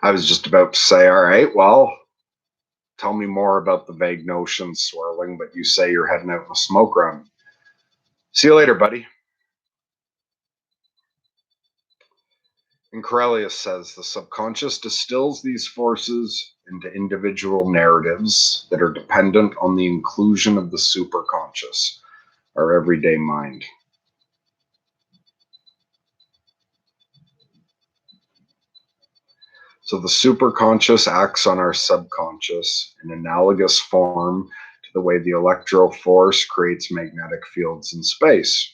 I was just about to say, all right, well, tell me more about the vague notions swirling, but you say you're heading out in a smoke run. See you later, buddy. And Corellius says the subconscious distills these forces into individual narratives that are dependent on the inclusion of the superconscious, our everyday mind. So the superconscious acts on our subconscious in analogous form to the way the electroforce creates magnetic fields in space.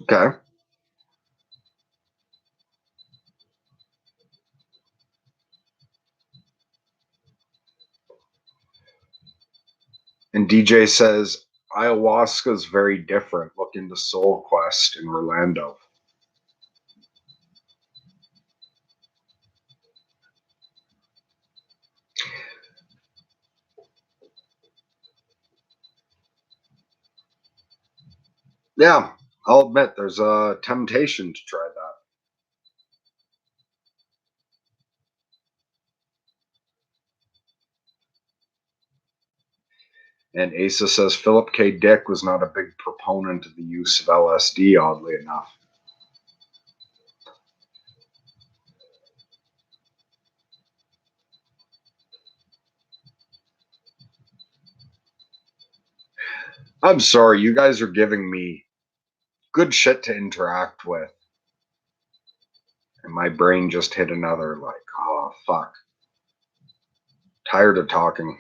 Okay. And DJ says, ayahuasca is very different. Look into Soul Quest in Orlando. Yeah, I'll admit there's a temptation to try that. And Asa says Philip K. Dick was not a big proponent of the use of LSD, oddly enough. I'm sorry, you guys are giving me good shit to interact with. And my brain just hit another, like, oh, fuck. Tired of talking.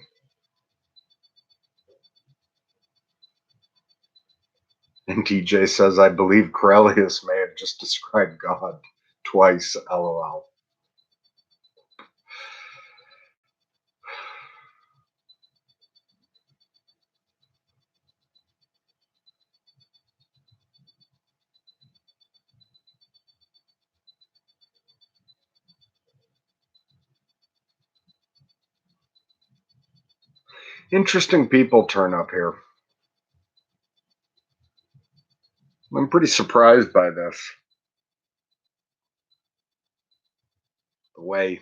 And TJ says, I believe Corellius may have just described God twice, lol. Interesting people turn up here. I'm pretty surprised by this. The way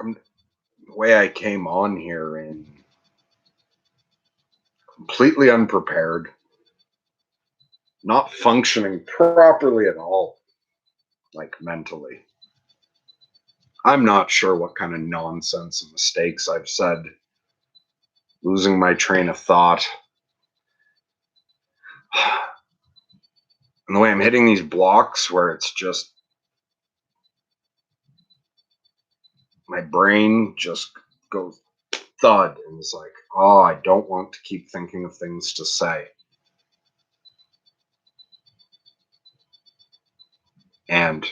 I'm, the way I came on here and completely unprepared, not functioning properly at all, like mentally. I'm not sure what kind of nonsense and mistakes I've said, losing my train of thought. And the way I'm hitting these blocks where it's just my brain just goes thud and it's like, oh, I don't want to keep thinking of things to say. And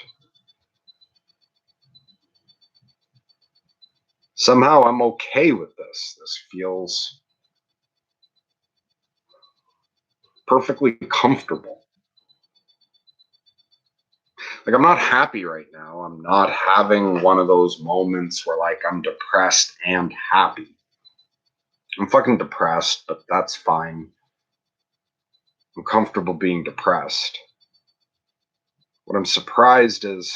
somehow I'm okay with this. This feels perfectly comfortable. Like, I'm not happy right now. I'm not having one of those moments where, like, I'm depressed and happy. I'm fucking depressed, but that's fine. I'm comfortable being depressed. What I'm surprised is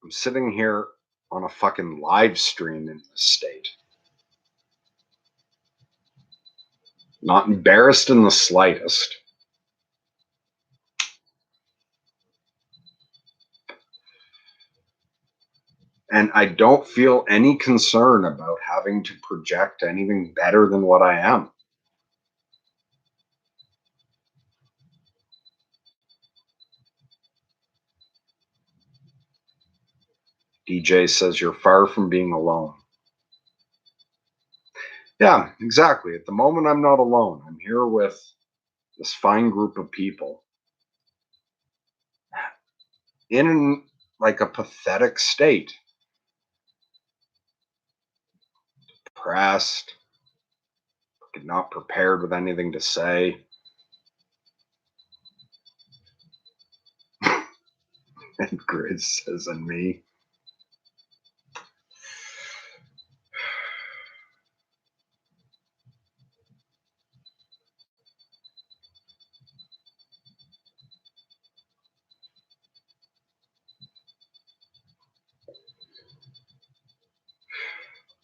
I'm sitting here on a fucking live stream in this state. Not embarrassed in the slightest. And I don't feel any concern about having to project anything better than what I am. DJ says you're far from being alone. Yeah, exactly. At the moment, I'm not alone. I'm here with this fine group of people in like a pathetic state. Depressed, not prepared with anything to say. And Grizz says, and me.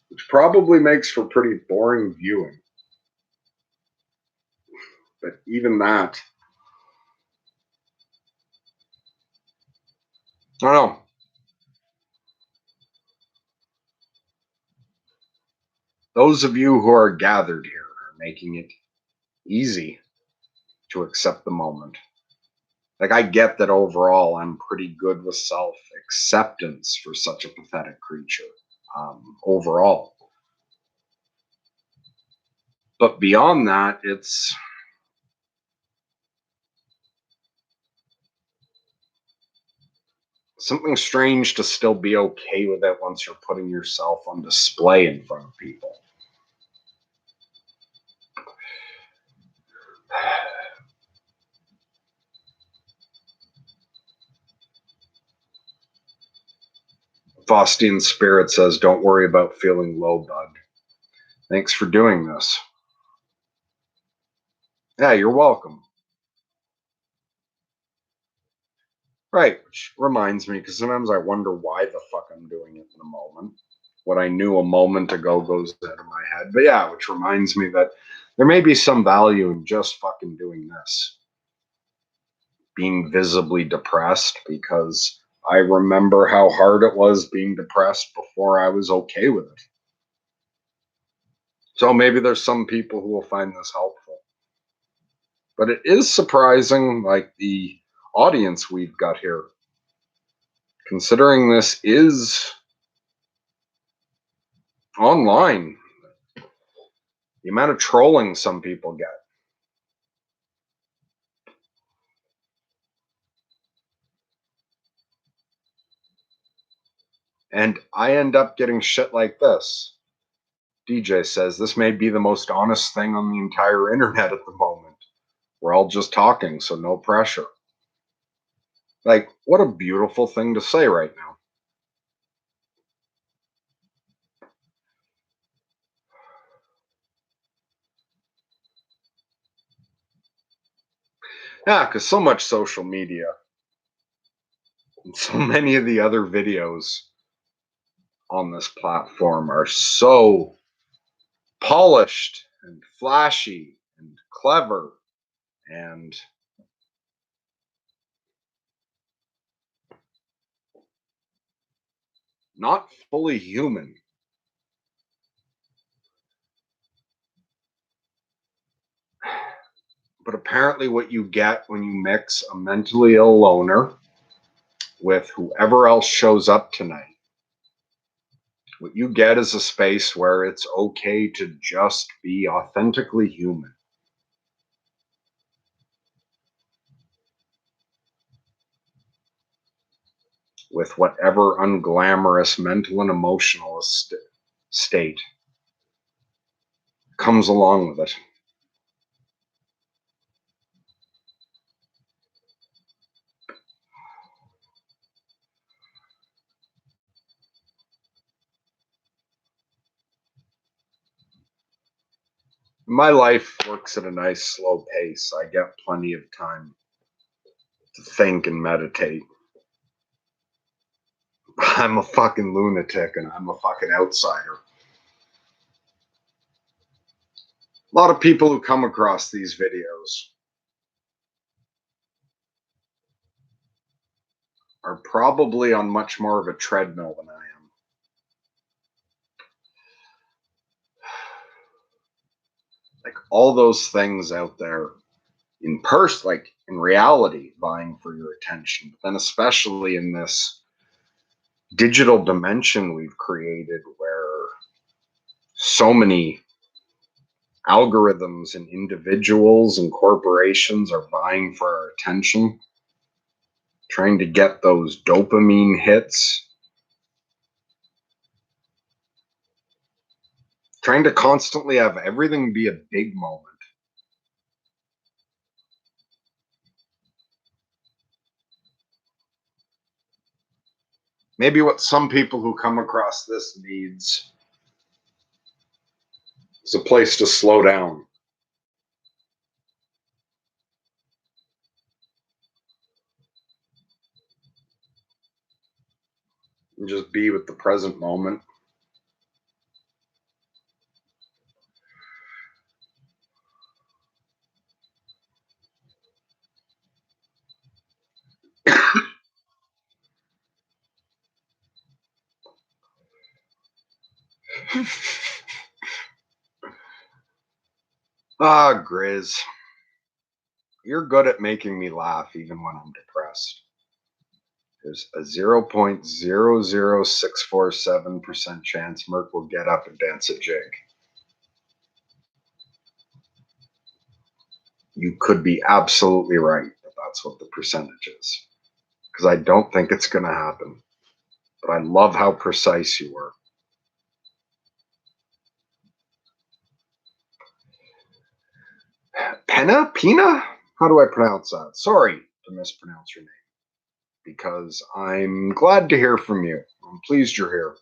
Which probably makes for pretty boring viewing. But even that, I don't know. Those of you who are gathered here are making it easy to accept the moment. Like, I get that overall I'm pretty good with self acceptance for such a pathetic creature, overall. But beyond that, it's something strange to still be okay with it once you're putting yourself on display in front of people. Faustian Spirit says, don't worry about feeling low, bud. Thanks for doing this. Yeah, you're welcome. Right, which reminds me, because sometimes I wonder why the fuck I'm doing it in a moment. What I knew a moment ago goes out of my head. But yeah, which reminds me that there may be some value in just fucking doing this. Being visibly depressed, because I remember how hard it was being depressed before I was okay with it. So maybe there's some people who will find this helpful. But it is surprising, like the audience we've got here, considering this is online, the amount of trolling some people get. And I end up getting shit like this. DJ says this may be the most honest thing on the entire internet at the moment. We're all just talking, so no pressure. Like, what a beautiful thing to say right now. Yeah, because so much social media and so many of the other videos on this platform are so polished and flashy and clever and not fully human. But apparently, what you get when you mix a mentally ill loner with whoever else shows up tonight, what you get is a space where it's okay to just be authentically human with whatever unglamorous mental and emotional state comes along with it. My life works at a nice slow pace. I get plenty of time to think and meditate. I'm a fucking lunatic and I'm a fucking outsider. A lot of people who come across these videos are probably on much more of a treadmill than I am. Like all those things out there in person, like in reality, vying for your attention. But then, especially in this digital dimension we've created where so many algorithms and individuals and corporations are vying for our attention, trying to get those dopamine hits, trying to constantly have everything be a big moment. Maybe what some people who come across this needs is a place to slow down and just be with the present moment. Ah, Grizz, you're good at making me laugh even when I'm depressed. There's a 0.00647% chance Merc will get up and dance a jig. You could be absolutely right that that's what the percentage is. Because I don't think it's going to happen. But I love how precise you were. Penna? Pina? How do I pronounce that? Sorry to mispronounce your name. Because I'm glad to hear from you. I'm pleased you're here.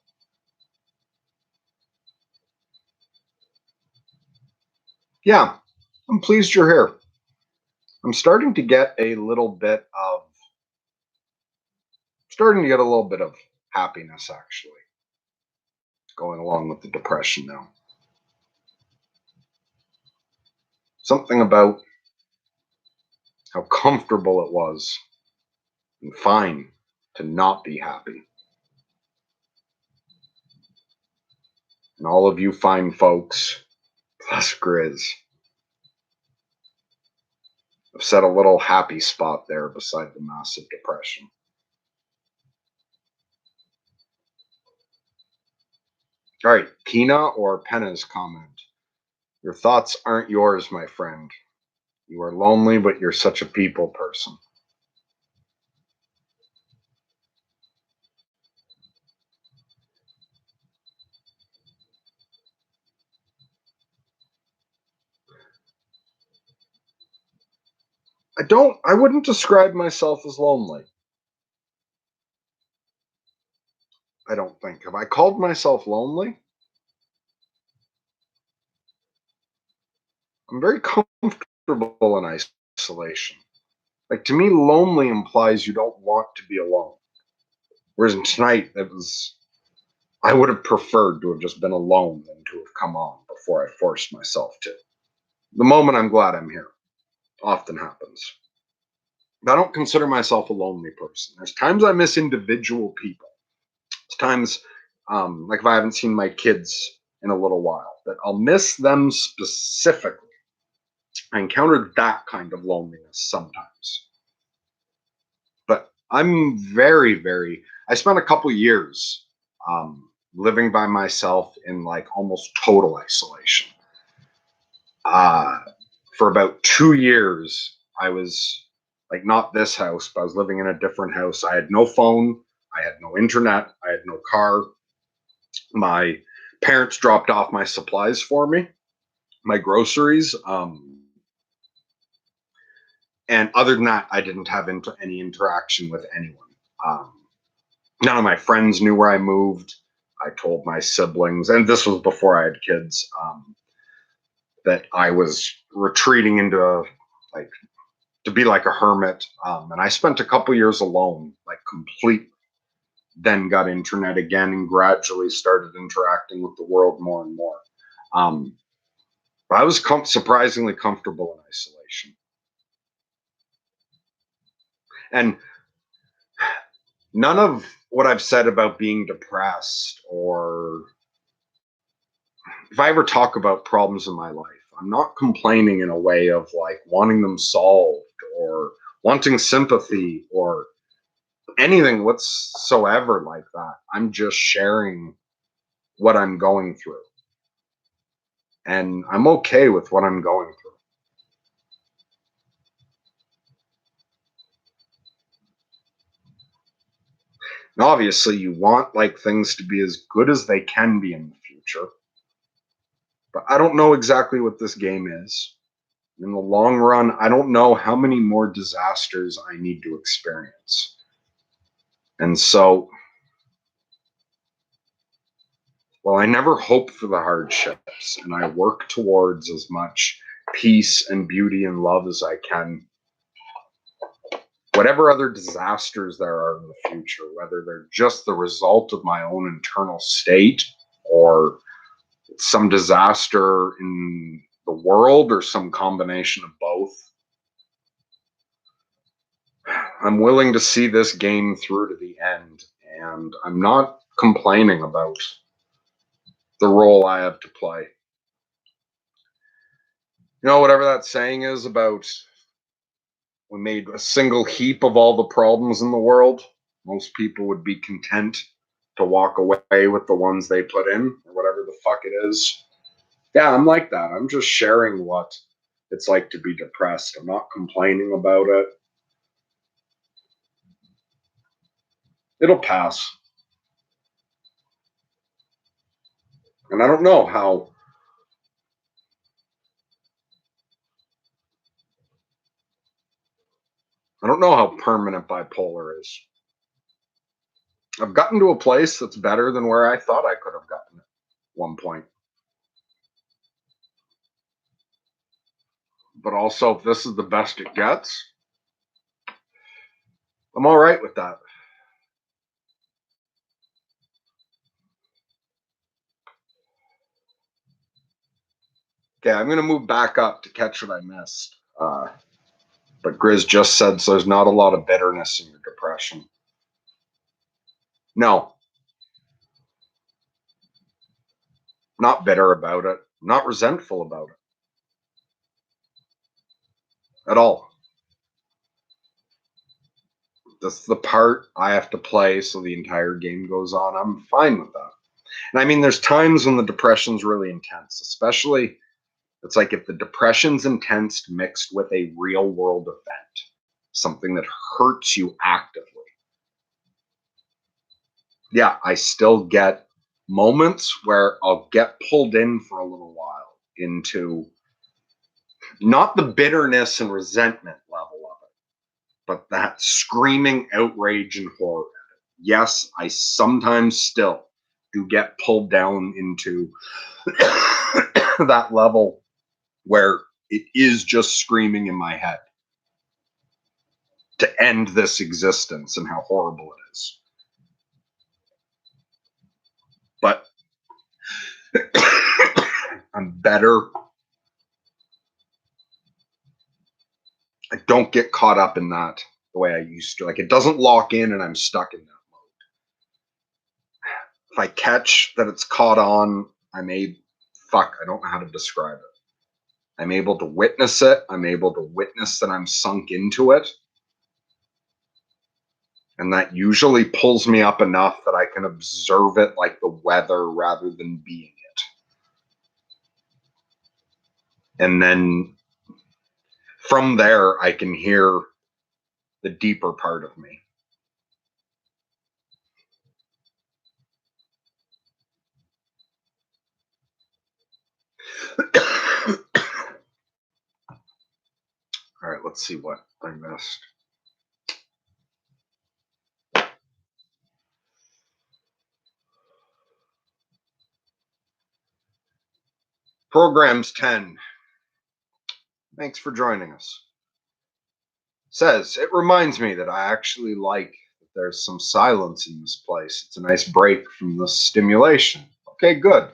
Yeah, I'm pleased you're here. I'm starting to get a little bit of happiness actually going along with the depression now. Something about how comfortable it was and fine to not be happy. And all of you fine folks, plus Grizz, have set a little happy spot there beside the massive depression. All right, Pina or Penna's comment. Your thoughts aren't yours, my friend. You are lonely, but you're such a people person. I wouldn't describe myself as lonely. I don't think. Have I called myself lonely? I'm very comfortable in isolation. Like, to me, lonely implies you don't want to be alone. Whereas tonight, I would have preferred to have just been alone than to have come on before I forced myself to. The moment I'm glad I'm here often happens. But I don't consider myself a lonely person. There's times I miss individual people. There's times, like if I haven't seen my kids in a little while, that I'll miss them specifically. I encountered that kind of loneliness sometimes. But I'm I spent a couple years living by myself in like almost total isolation. Uh, for about 2 years, I was like not this house, but I was living in a different house. I had no phone, I had no internet, I had no car. My parents dropped off my supplies for me, my groceries. And other than that, I didn't have any interaction with anyone. Um, None of my friends knew where I moved. I told my siblings, and this was before I had kids, that I was retreating into like to be like a hermit. And I spent a couple years alone, like complete. Then got internet again and gradually started interacting with the world more and more. Um, I was surprisingly comfortable in isolation. And none of what I've said about being depressed, or if I ever talk about problems in my life, I'm not complaining in a way of like wanting them solved or wanting sympathy or anything whatsoever like that. I'm just sharing what I'm going through. And I'm okay with what I'm going through. And obviously, you want like things to be as good as they can be in the future. But I don't know exactly what this game is. In the long run, I don't know how many more disasters I need to experience. And so, well, I never hope for the hardships, and I work towards as much peace and beauty and love as I can. Whatever other disasters there are in the future, whether they're just the result of my own internal state or some disaster in the world or some combination of both, I'm willing to see this game through to the end, and I'm not complaining about the role I have to play. You know, whatever that saying is about we made a single heap of all the problems in the world, most people would be content to walk away with the ones they put in, or whatever the fuck it is. Yeah, I'm like that. I'm just sharing what it's like to be depressed. I'm not complaining about it. It'll pass. And I don't know how permanent bipolar is. I've gotten to a place that's better than where I thought I could have gotten at one point. But also, if this is the best it gets, I'm all right with that. Okay, I'm going to move back up to catch what I missed. But Grizz just said so there's not a lot of bitterness in your depression. No, not bitter about it, not resentful about it at all. That's the part I have to play so the entire game goes on. I'm fine with that. And I mean, there's times when the depression's really intense, especially it's like if the depression's intense mixed with a real world event, something that hurts you actively. Yeah, I still get moments where I'll get pulled in for a little while into not the bitterness and resentment level of it, but that screaming outrage and horror. Yes, I sometimes still do get pulled down into that level where it is just screaming in my head. to end this existence and how horrible it is. But I'm better. I don't get caught up in that the way I used to. Like, it doesn't lock in and I'm stuck in that mode. If I catch that it's caught on, I don't know how to describe it. I'm able to witness it. I'm able to witness that I'm sunk into it. And that usually pulls me up enough that I can observe it like the weather rather than being it. And then from there, I can hear the deeper part of me. All right, let's see what I missed. Programs 10. Thanks for joining us. Says, it reminds me that I actually like that there's some silence in this place. It's a nice break from the stimulation. Okay, good.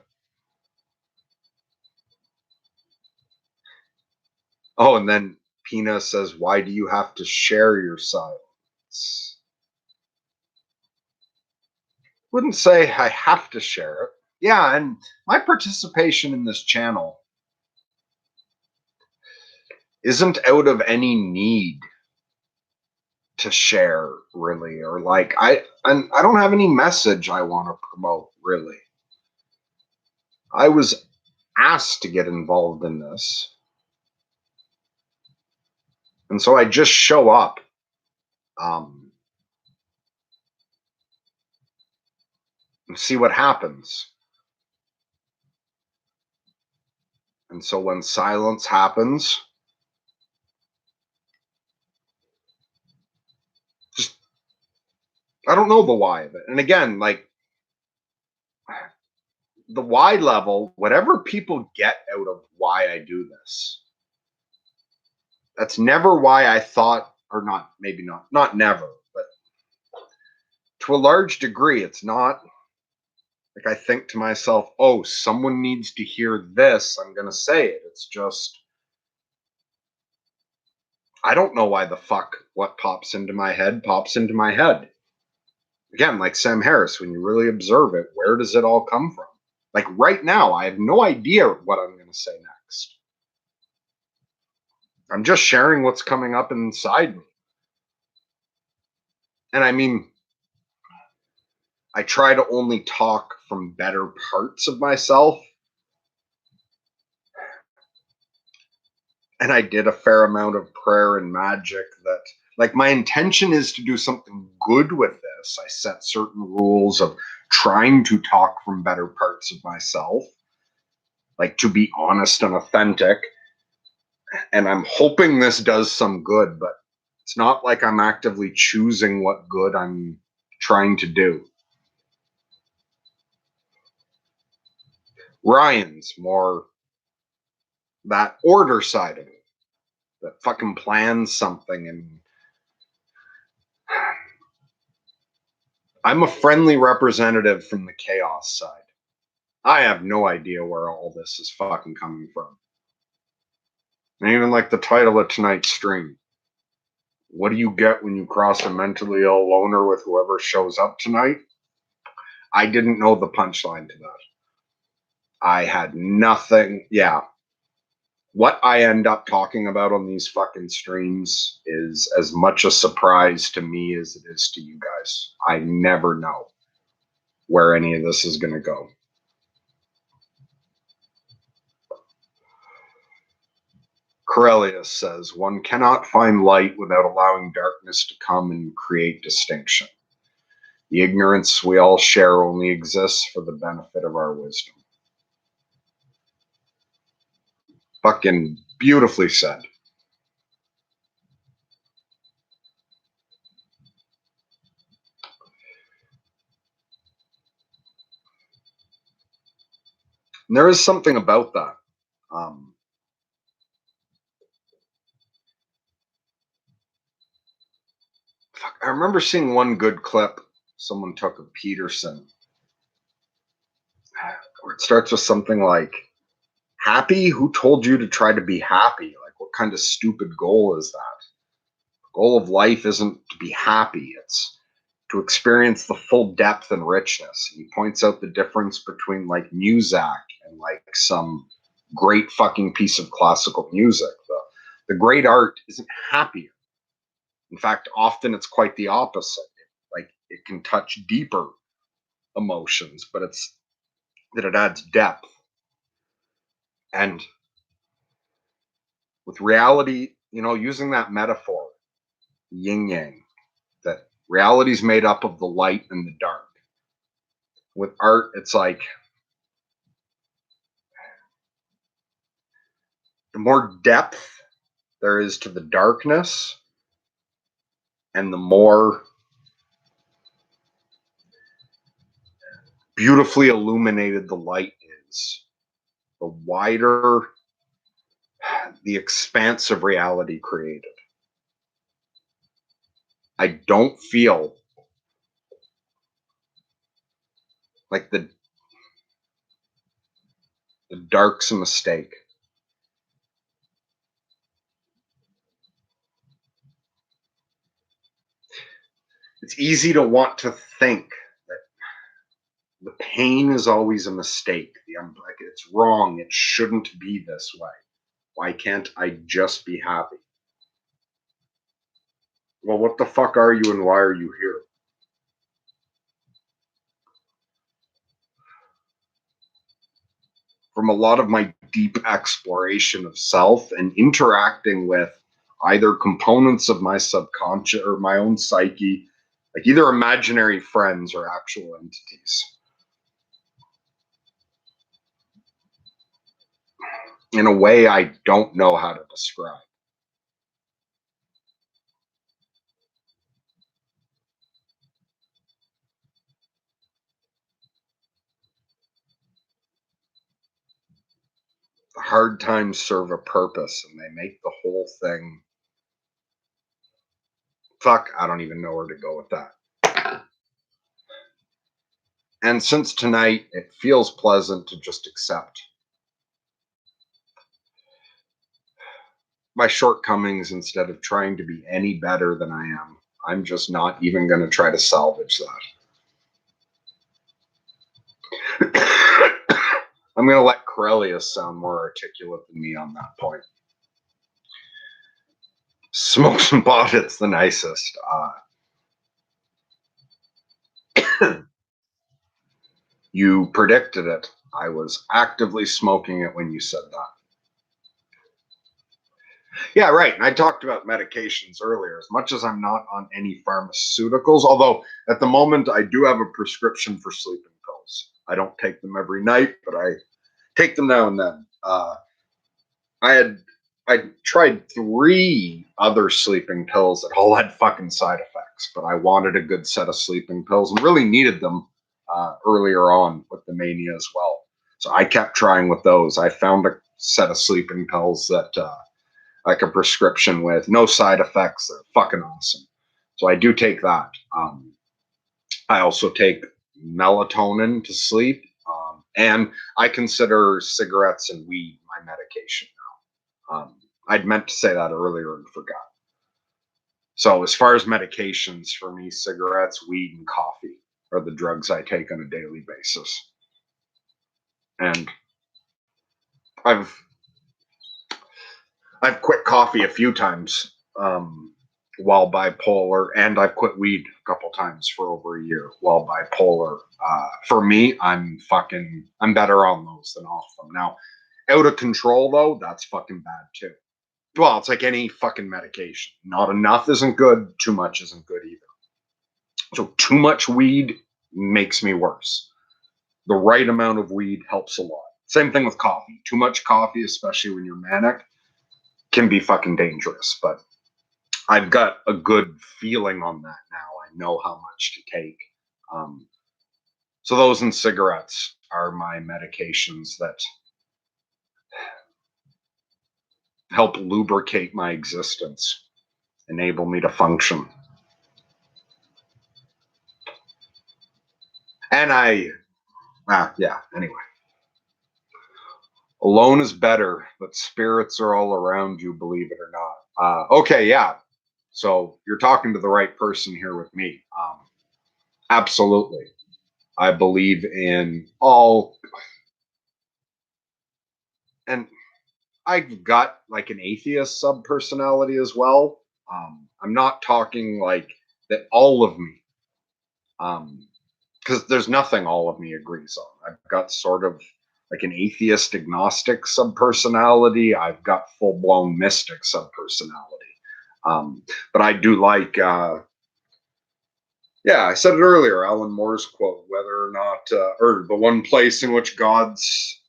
Oh, and then Pina says, why do you have to share your silence? Wouldn't say I have to share it. Yeah, and my participation in this channel isn't out of any need to share, really, or like I don't have any message I want to promote, really. I was asked to get involved in this, and so I just show up. And see what happens. And so when silence happens, just I don't know the why of it. And again, like the why level, whatever people get out of why I do this, that's never why I thought, or not, maybe not never, but to a large degree, it's not like I think to myself, oh, someone needs to hear this, I'm going to say it. It's just, I don't know why the fuck what pops into my head. Again, like Sam Harris, when you really observe it, where does it all come from? Like right now, I have no idea what I'm going to say next. I'm just sharing what's coming up inside me. And I mean, I try to only talk from better parts of myself. And I did a fair amount of prayer and magic that, like, my intention is to do something good with this. I set certain rules of trying to talk from better parts of myself, like to be honest and authentic. And I'm hoping this does some good, but it's not like I'm actively choosing what good I'm trying to do. Ryan's more that order side of it, that fucking plans something. And I'm a friendly representative from the chaos side. I have no idea where all this is fucking coming from. And even like the title of tonight's stream, what do you get when you cross a mentally ill loner with whoever shows up tonight? I didn't know the punchline to that. I had nothing. Yeah. What I end up talking about on these fucking streams is as much a surprise to me as it is to you guys. I never know where any of this is going to go. Corellius says, one cannot find light without allowing darkness to come and create distinction. The ignorance we all share only exists for the benefit of our wisdom. Fucking beautifully said. And there is something about that. I remember seeing one good clip someone took of Peterson where it starts with something like, happy? Who told you to try to be happy? Like, what kind of stupid goal is that? The goal of life isn't to be happy, it's to experience the full depth and richness. And he points out the difference between like Muzak and like some great fucking piece of classical music. The great art isn't happier. In fact, often it's quite the opposite. Like it can touch deeper emotions, but it's that it adds depth. And with reality, using that metaphor, yin yang, that reality is made up of the light and the dark. With art, it's like the more depth there is to the darkness, and the more beautifully illuminated the light is, the wider the expanse of reality created. I don't feel like the dark's a mistake. It's easy to want to think that the pain is always a mistake. Like it's wrong. It shouldn't be this way. Why can't I just be happy? Well, what the fuck are you and why are you here? From a lot of my deep exploration of self and interacting with either components of my subconscious or my own psyche, like either imaginary friends or actual entities. In a way I don't know how to describe. The hard times serve a purpose and they make the whole thing. Fuck, I don't even know where to go with that. And since tonight, it feels pleasant to just accept my shortcomings instead of trying to be any better than I am. I'm just not even going to try to salvage that. I'm going to let Corellius sound more articulate than me on that point. Smokes and pot, it's the nicest. You predicted it. I was actively smoking it when you said that. Yeah, right. And I talked about medications earlier. As much as I'm not on any pharmaceuticals, although at the moment I do have a prescription for sleeping pills. I don't take them every night, but I take them now and then. I tried 3 other sleeping pills that all had fucking side effects, but I wanted a good set of sleeping pills and really needed them earlier on with the mania as well. So I kept trying with those. I found a set of sleeping pills that like a prescription with no side effects. They're fucking awesome. So I do take that. I also take melatonin to sleep. And I consider cigarettes and weed my medication now. I'd meant to say that earlier and forgot. So as far as medications, for me, cigarettes, weed, and coffee are the drugs I take on a daily basis. And I've quit coffee a few times while bipolar, and I've quit weed a couple times for over a year while bipolar. For me, I'm better on those than off them. Now, out of control though, that's fucking bad too. Well, it's like any fucking medication. Not enough isn't good, too much isn't good either. So too much weed makes me worse. The right amount of weed helps a lot. Same thing with coffee. Too much coffee, especially when you're manic, can be fucking dangerous. But I've got a good feeling on that now. I know how much to take. So those and cigarettes are my medications that help lubricate my existence, enable me to function. And yeah, anyway. Alone is better, but spirits are all around you, believe it or not. Okay, yeah. So you're talking to the right person here with me. Absolutely. I believe in all, and I've got like an atheist subpersonality as well. I'm not talking like that all of me, because there's nothing all of me agrees on. I've got sort of like an atheist agnostic subpersonality. I've got full blown mystic subpersonality. But I do like, yeah, I said it earlier, Alan Moore's quote, whether or not, or the one place in which gods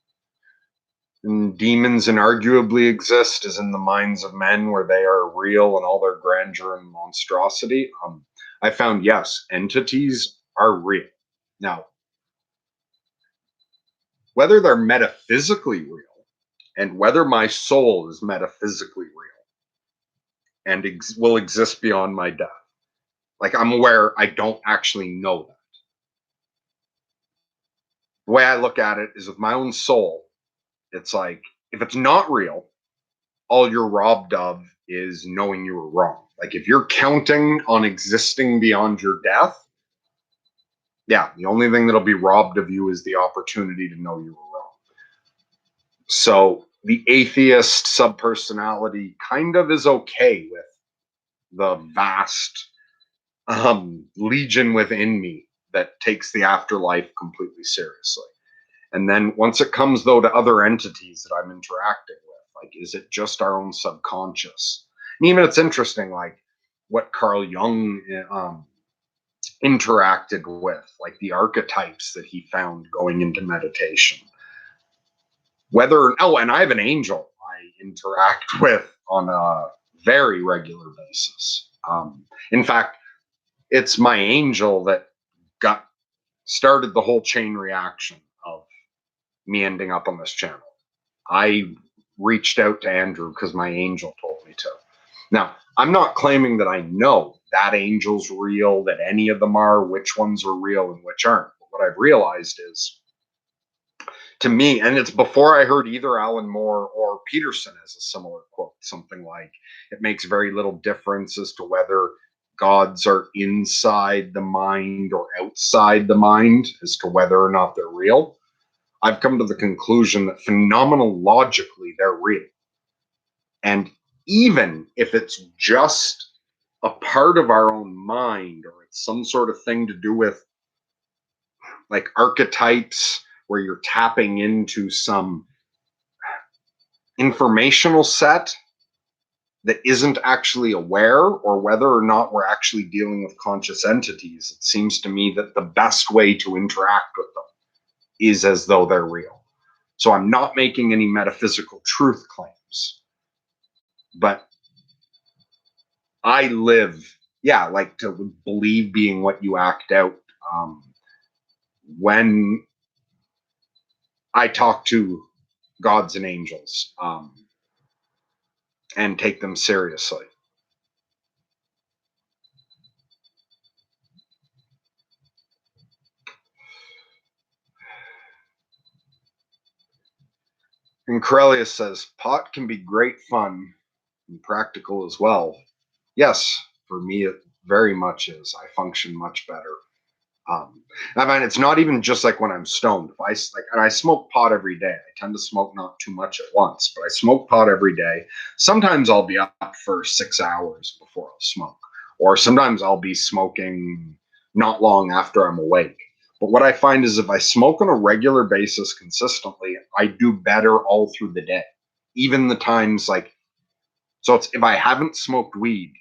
and demons inarguably exist is in the minds of men where they are real and all their grandeur and monstrosity. I found, yes, entities are real. Now, whether they're metaphysically real and whether my soul is metaphysically real and will exist beyond my death, like I'm aware I don't actually know that. The way I look at it is with my own soul, it's like if it's not real, all you're robbed of is knowing you were wrong. Like if you're counting on existing beyond your death, yeah, the only thing that'll be robbed of you is the opportunity to know you were wrong. So the atheist subpersonality kind of is okay with the vast legion within me that takes the afterlife completely seriously. And then once it comes though to other entities that I'm interacting with, like is it just our own subconscious? And even it's interesting, like what Carl Jung interacted with, like the archetypes that he found going into meditation. And I have an angel I interact with on a very regular basis. In fact, it's my angel that got started the whole chain reaction of me ending up on this channel. I reached out to Andrew because my angel told me to. Now, I'm not claiming that I know that angel's real, that any of them are, which ones are real and which aren't. But what I've realized is, to me, and it's before I heard either Alan Moore or Peterson as a similar quote, something like, it makes very little difference as to whether gods are inside the mind or outside the mind as to whether or not they're real. I've come to the conclusion that phenomenologically they're real. And even if it's just a part of our own mind or it's some sort of thing to do with like archetypes where you're tapping into some informational set that isn't actually aware, or whether or not we're actually dealing with conscious entities, it seems to me that the best way to interact with them is as though they're real. So I'm not making any metaphysical truth claims, but I live, yeah, like to believe being what you act out. When I talk to gods and angels and take them seriously. And Corellius says, pot can be great fun and practical as well. Yes, for me, it very much is. I function much better. I mean, it's not even just like when I'm stoned. If I like, and I smoke pot every day. I tend to smoke not too much at once, but I smoke pot every day. Sometimes I'll be up for 6 hours before I'll smoke, or sometimes I'll be smoking not long after I'm awake. But what I find is if I smoke on a regular basis consistently, I do better all through the day. Even the times like, so it's if I haven't smoked weed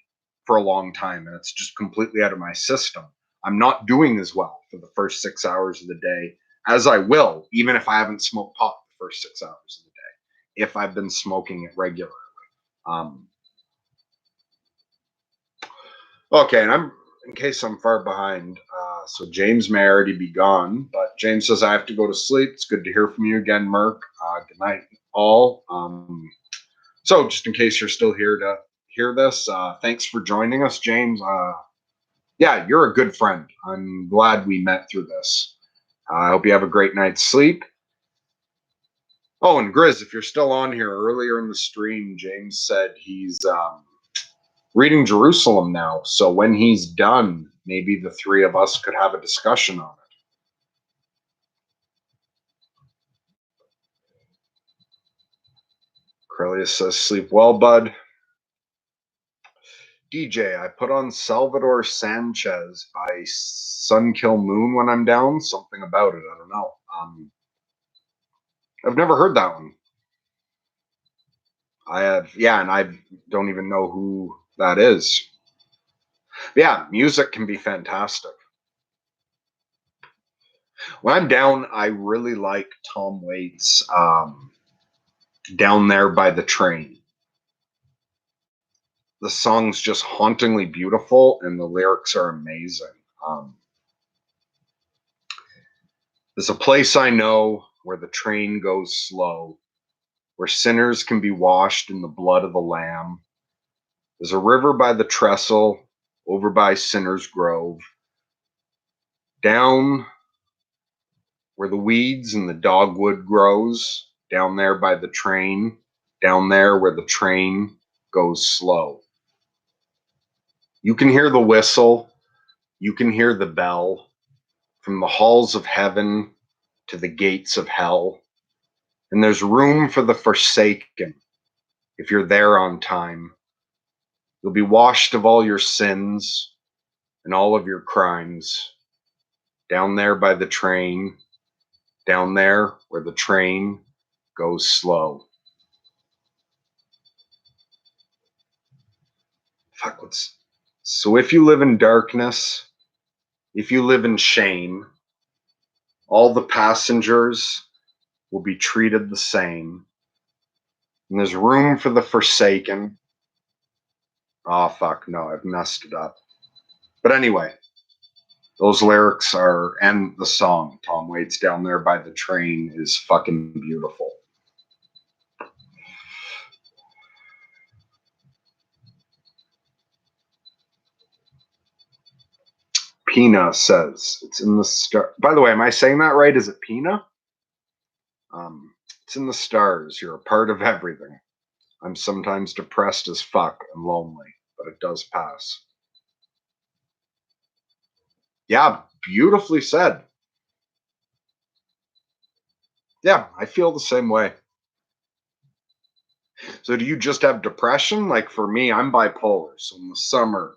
for a long time and it's just completely out of my system, I'm not doing as well for the first 6 hours of the day as I will, even if I haven't smoked pot the first 6 hours of the day, if I've been smoking it regularly. Um, okay, and I'm in case I'm far behind. So James may already be gone, but James says I have to go to sleep. It's good to hear from you again, Merc. Good night, all. So just in case you're still here to hear this, thanks for joining us, James. Yeah, you're a good friend. I'm glad we met through this. I hope you have a great night's sleep. Oh, and Grizz, if you're still on here, earlier in the stream, James said he's reading Jerusalem now. So when he's done, maybe the three of us could have a discussion on it. Corellius says, sleep well, bud. DJ, I put on Salvador Sanchez by Sun Kill Moon when I'm down. Something about it. I don't know. I've never heard that one. I have, yeah, and I don't even know who that is. But yeah, music can be fantastic. When I'm down, I really like Tom Waits' Down There by the Train. The song's just hauntingly beautiful, and the lyrics are amazing. There's a place I know where the train goes slow, where sinners can be washed in the blood of the Lamb. There's a river by the trestle, over by Sinner's Grove, down where the weeds and the dogwood grows, down there by the train, down there where the train goes slow. You can hear the whistle, you can hear the bell, from the halls of heaven to the gates of hell. And there's room for the forsaken if you're there on time. You'll be washed of all your sins and all of your crimes. Down there by the train, down there where the train goes slow. Fuck, what's... So if you live in darkness, if you live in shame, all the passengers will be treated the same. And there's room for the forsaken. Oh, fuck, no, I've messed it up. But anyway, those lyrics are, and the song, Tom Waits Down There by the Train, is fucking beautiful. Pina says, it's in the star. By the way, am I saying that right? Is it Pina? It's in the stars. You're a part of everything. I'm sometimes depressed as fuck and lonely, but it does pass. Yeah, beautifully said. Yeah, I feel the same way. So do you just have depression? Like for me, I'm bipolar. So in the summer,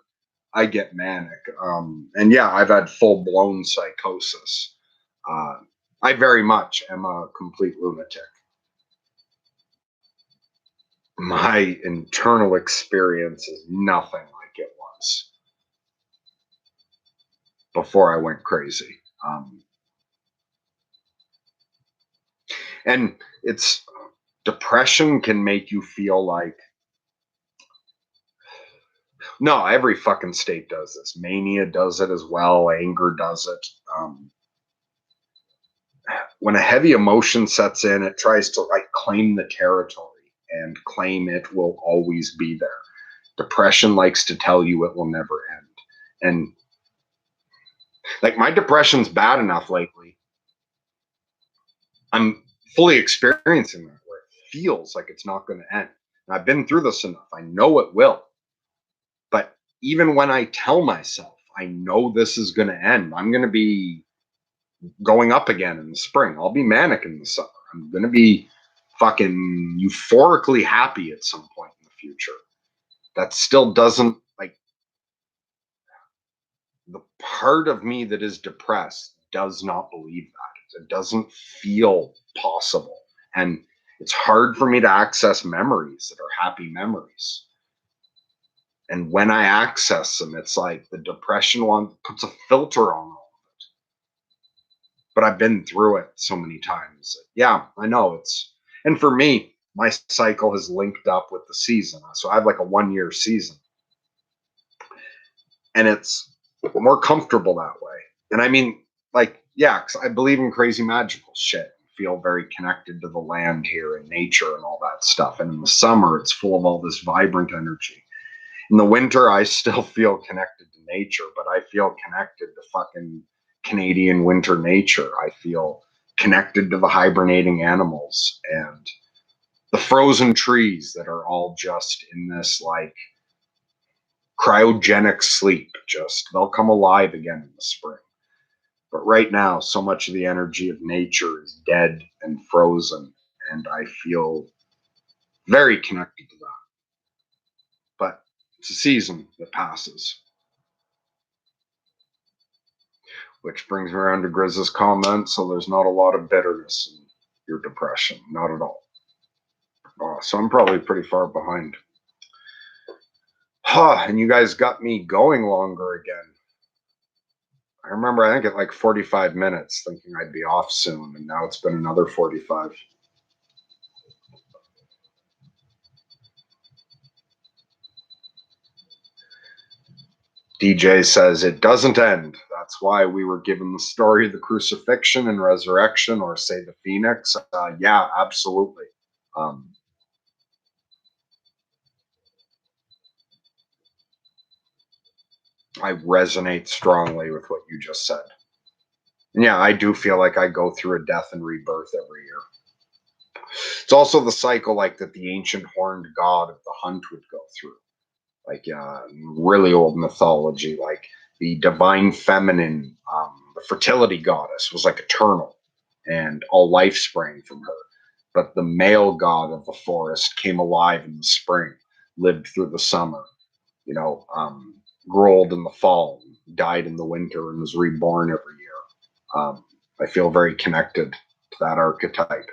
I get manic. And yeah, I've had full blown psychosis. I very much am a complete lunatic. My internal experience is nothing like it was before I went crazy. And it's depression can make you feel like, no, every fucking state does this. Mania does it as well. Anger does it. When a heavy emotion sets in, it tries to like claim the territory and claim it will always be there. Depression likes to tell you it will never end. And like my depression's bad enough lately. I'm fully experiencing that where it feels like it's not going to end. And I've been through this enough. I know it will. But even when I tell myself, I know this is going to end, I'm going to be going up again in the spring. I'll be manic in the summer. I'm going to be fucking euphorically happy at some point in the future. That still doesn't, like, the part of me that is depressed does not believe that. It doesn't feel possible. And it's hard for me to access memories that are happy memories. And when I access them, it's like the depression one puts a filter on all of it. But I've been through it so many times. Yeah, I know it's, and for me, my cycle has linked up with the season. So I have like a 1 year season. And it's more comfortable that way. And I mean, like, yeah, because I believe in crazy magical shit. Feel very connected to the land here and nature and all that stuff. And in the summer, it's full of all this vibrant energy. In the winter, I still feel connected to nature, but I feel connected to fucking Canadian winter nature. I feel connected to the hibernating animals and the frozen trees that are all just in this like cryogenic sleep. Just they'll come alive again in the spring. But right now, so much of the energy of nature is dead and frozen, and I feel very connected to that. But it's a season that passes. Which brings me around to Grizz's comment. So there's not a lot of bitterness in your depression, not at all. So I'm probably pretty far behind. And you guys got me going longer again. I remember, I think at like 45 minutes, thinking I'd be off soon, and now it's been another 45. DJ says it doesn't end. That's why we were given the story of the crucifixion and resurrection, or say the phoenix. Yeah, absolutely. I resonate strongly with what you just said. And yeah, I do feel like I go through a death and rebirth every year. It's also the cycle like that the ancient horned god of the hunt would go through. Like really old mythology, like the divine feminine, the fertility goddess was like eternal and all life sprang from her. But the male god of the forest came alive in the spring, lived through the summer, you know, grew old in the fall, died in the winter, and was reborn every year. I feel very connected to that archetype.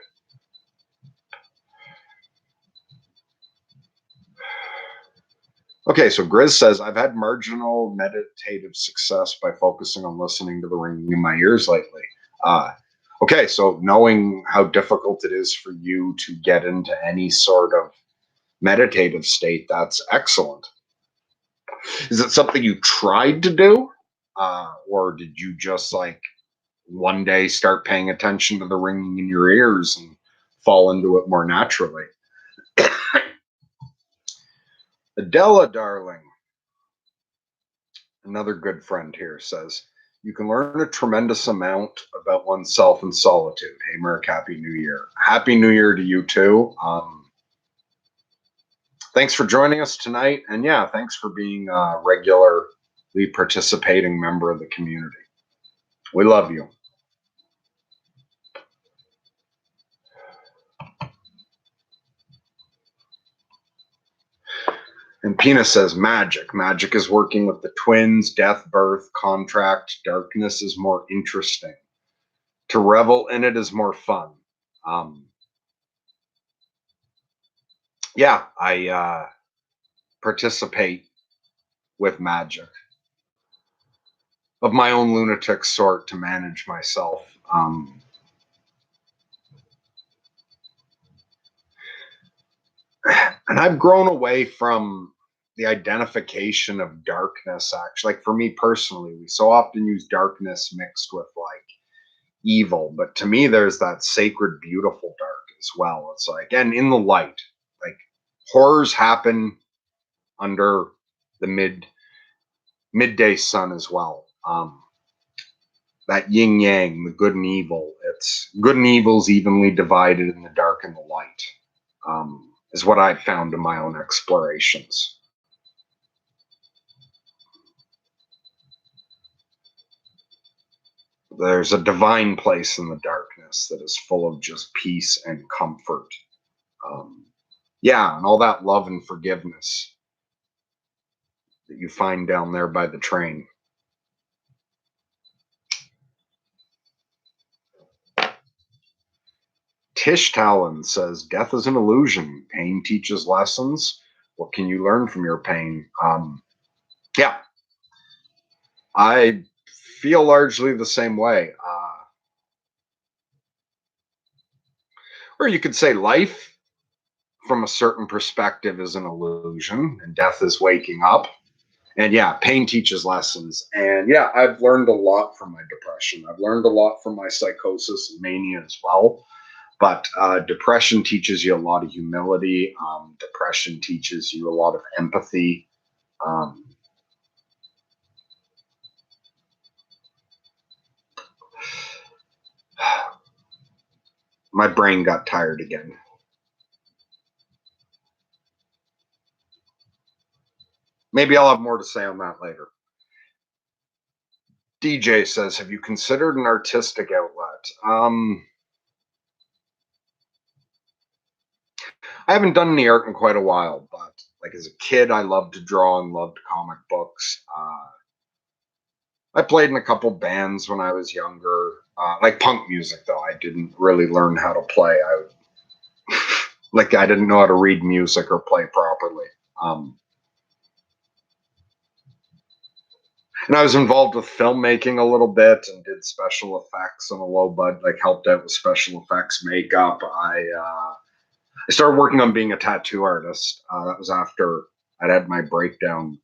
Okay, so Grizz says, I've had marginal meditative success by focusing on listening to the ringing in my ears lately. Okay, so knowing how difficult it is for you to get into any sort of meditative state, that's excellent. Is it something you tried to do? Or did you just like one day start paying attention to the ringing in your ears and fall into it more naturally? Adela, darling, another good friend here says, you can learn a tremendous amount about oneself in solitude. Hey, Merc, Happy New Year. Happy New Year to you too. Thanks for joining us tonight. And yeah, thanks for being a regularly participating member of the community. We love you. And Pina says, magic. Magic is working with the twins, death, birth, contract. Darkness is more interesting. To revel in it is more fun. Yeah, I participate with magic of my own lunatic sort to manage myself. And I've grown away from the identification of darkness, actually. Like for me personally, we so often use darkness mixed with like evil, but to me, there's that sacred, beautiful dark as well. It's like, and in the light, like horrors happen under the midday sun as well. That yin yang, the good and evil. It's good and evil's evenly divided in the dark and the light. Is what I've found in my own explorations. There's a divine place in the darkness that is full of just peace and comfort. Yeah, and all that love and forgiveness that you find down there by the train. Tish Talon says, death is an illusion. Pain teaches lessons. What can you learn from your pain? Yeah, I feel largely the same way. Or you could say life, from a certain perspective, is an illusion, and death is waking up. And yeah, pain teaches lessons. And yeah, I've learned a lot from my depression. I've learned a lot from my psychosis and mania as well. But depression teaches you a lot of humility. Depression teaches you a lot of empathy. My brain got tired again. Maybe I'll have more to say on that later. DJ says, have you considered an artistic outlet? I haven't done any art in quite a while, but like as a kid, I loved to draw and loved comic books. I played in a couple bands when I was younger, like punk music, though. I didn't really learn how to play. I didn't know how to read music or play properly. And I was involved with filmmaking a little bit and did special effects on a low budget, like helped out with special effects makeup. I started working on being a tattoo artist. That was after I'd had my breakdown.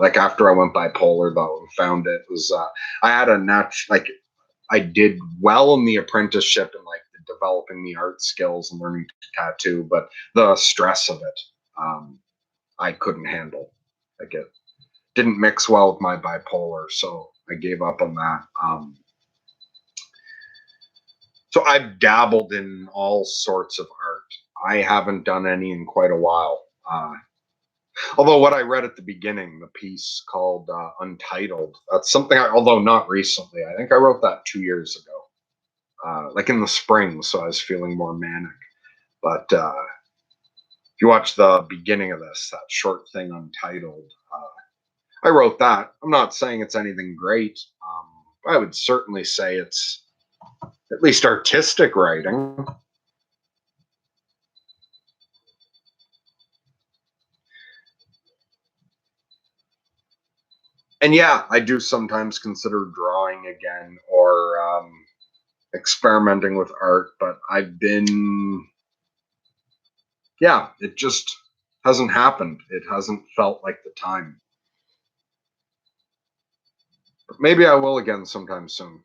Like after I went bipolar, though, and found it was I had a I did well in the apprenticeship and like developing the art skills and learning to tattoo, but the stress of it, I couldn't handle. Like it didn't mix well with my bipolar, so I gave up on that. So I've dabbled in all sorts of art. I haven't done any in quite a while. Although what I read at the beginning, the piece called Untitled, that's something, although not recently, I think I wrote that 2 years ago, like in the spring, so I was feeling more manic. But if you watch the beginning of this, that short thing Untitled, I wrote that. I'm not saying it's anything great. I would certainly say it's at least artistic writing. And yeah, I do sometimes consider drawing again or experimenting with art, but it just hasn't happened. It hasn't felt like the time. But maybe I will again sometime soon.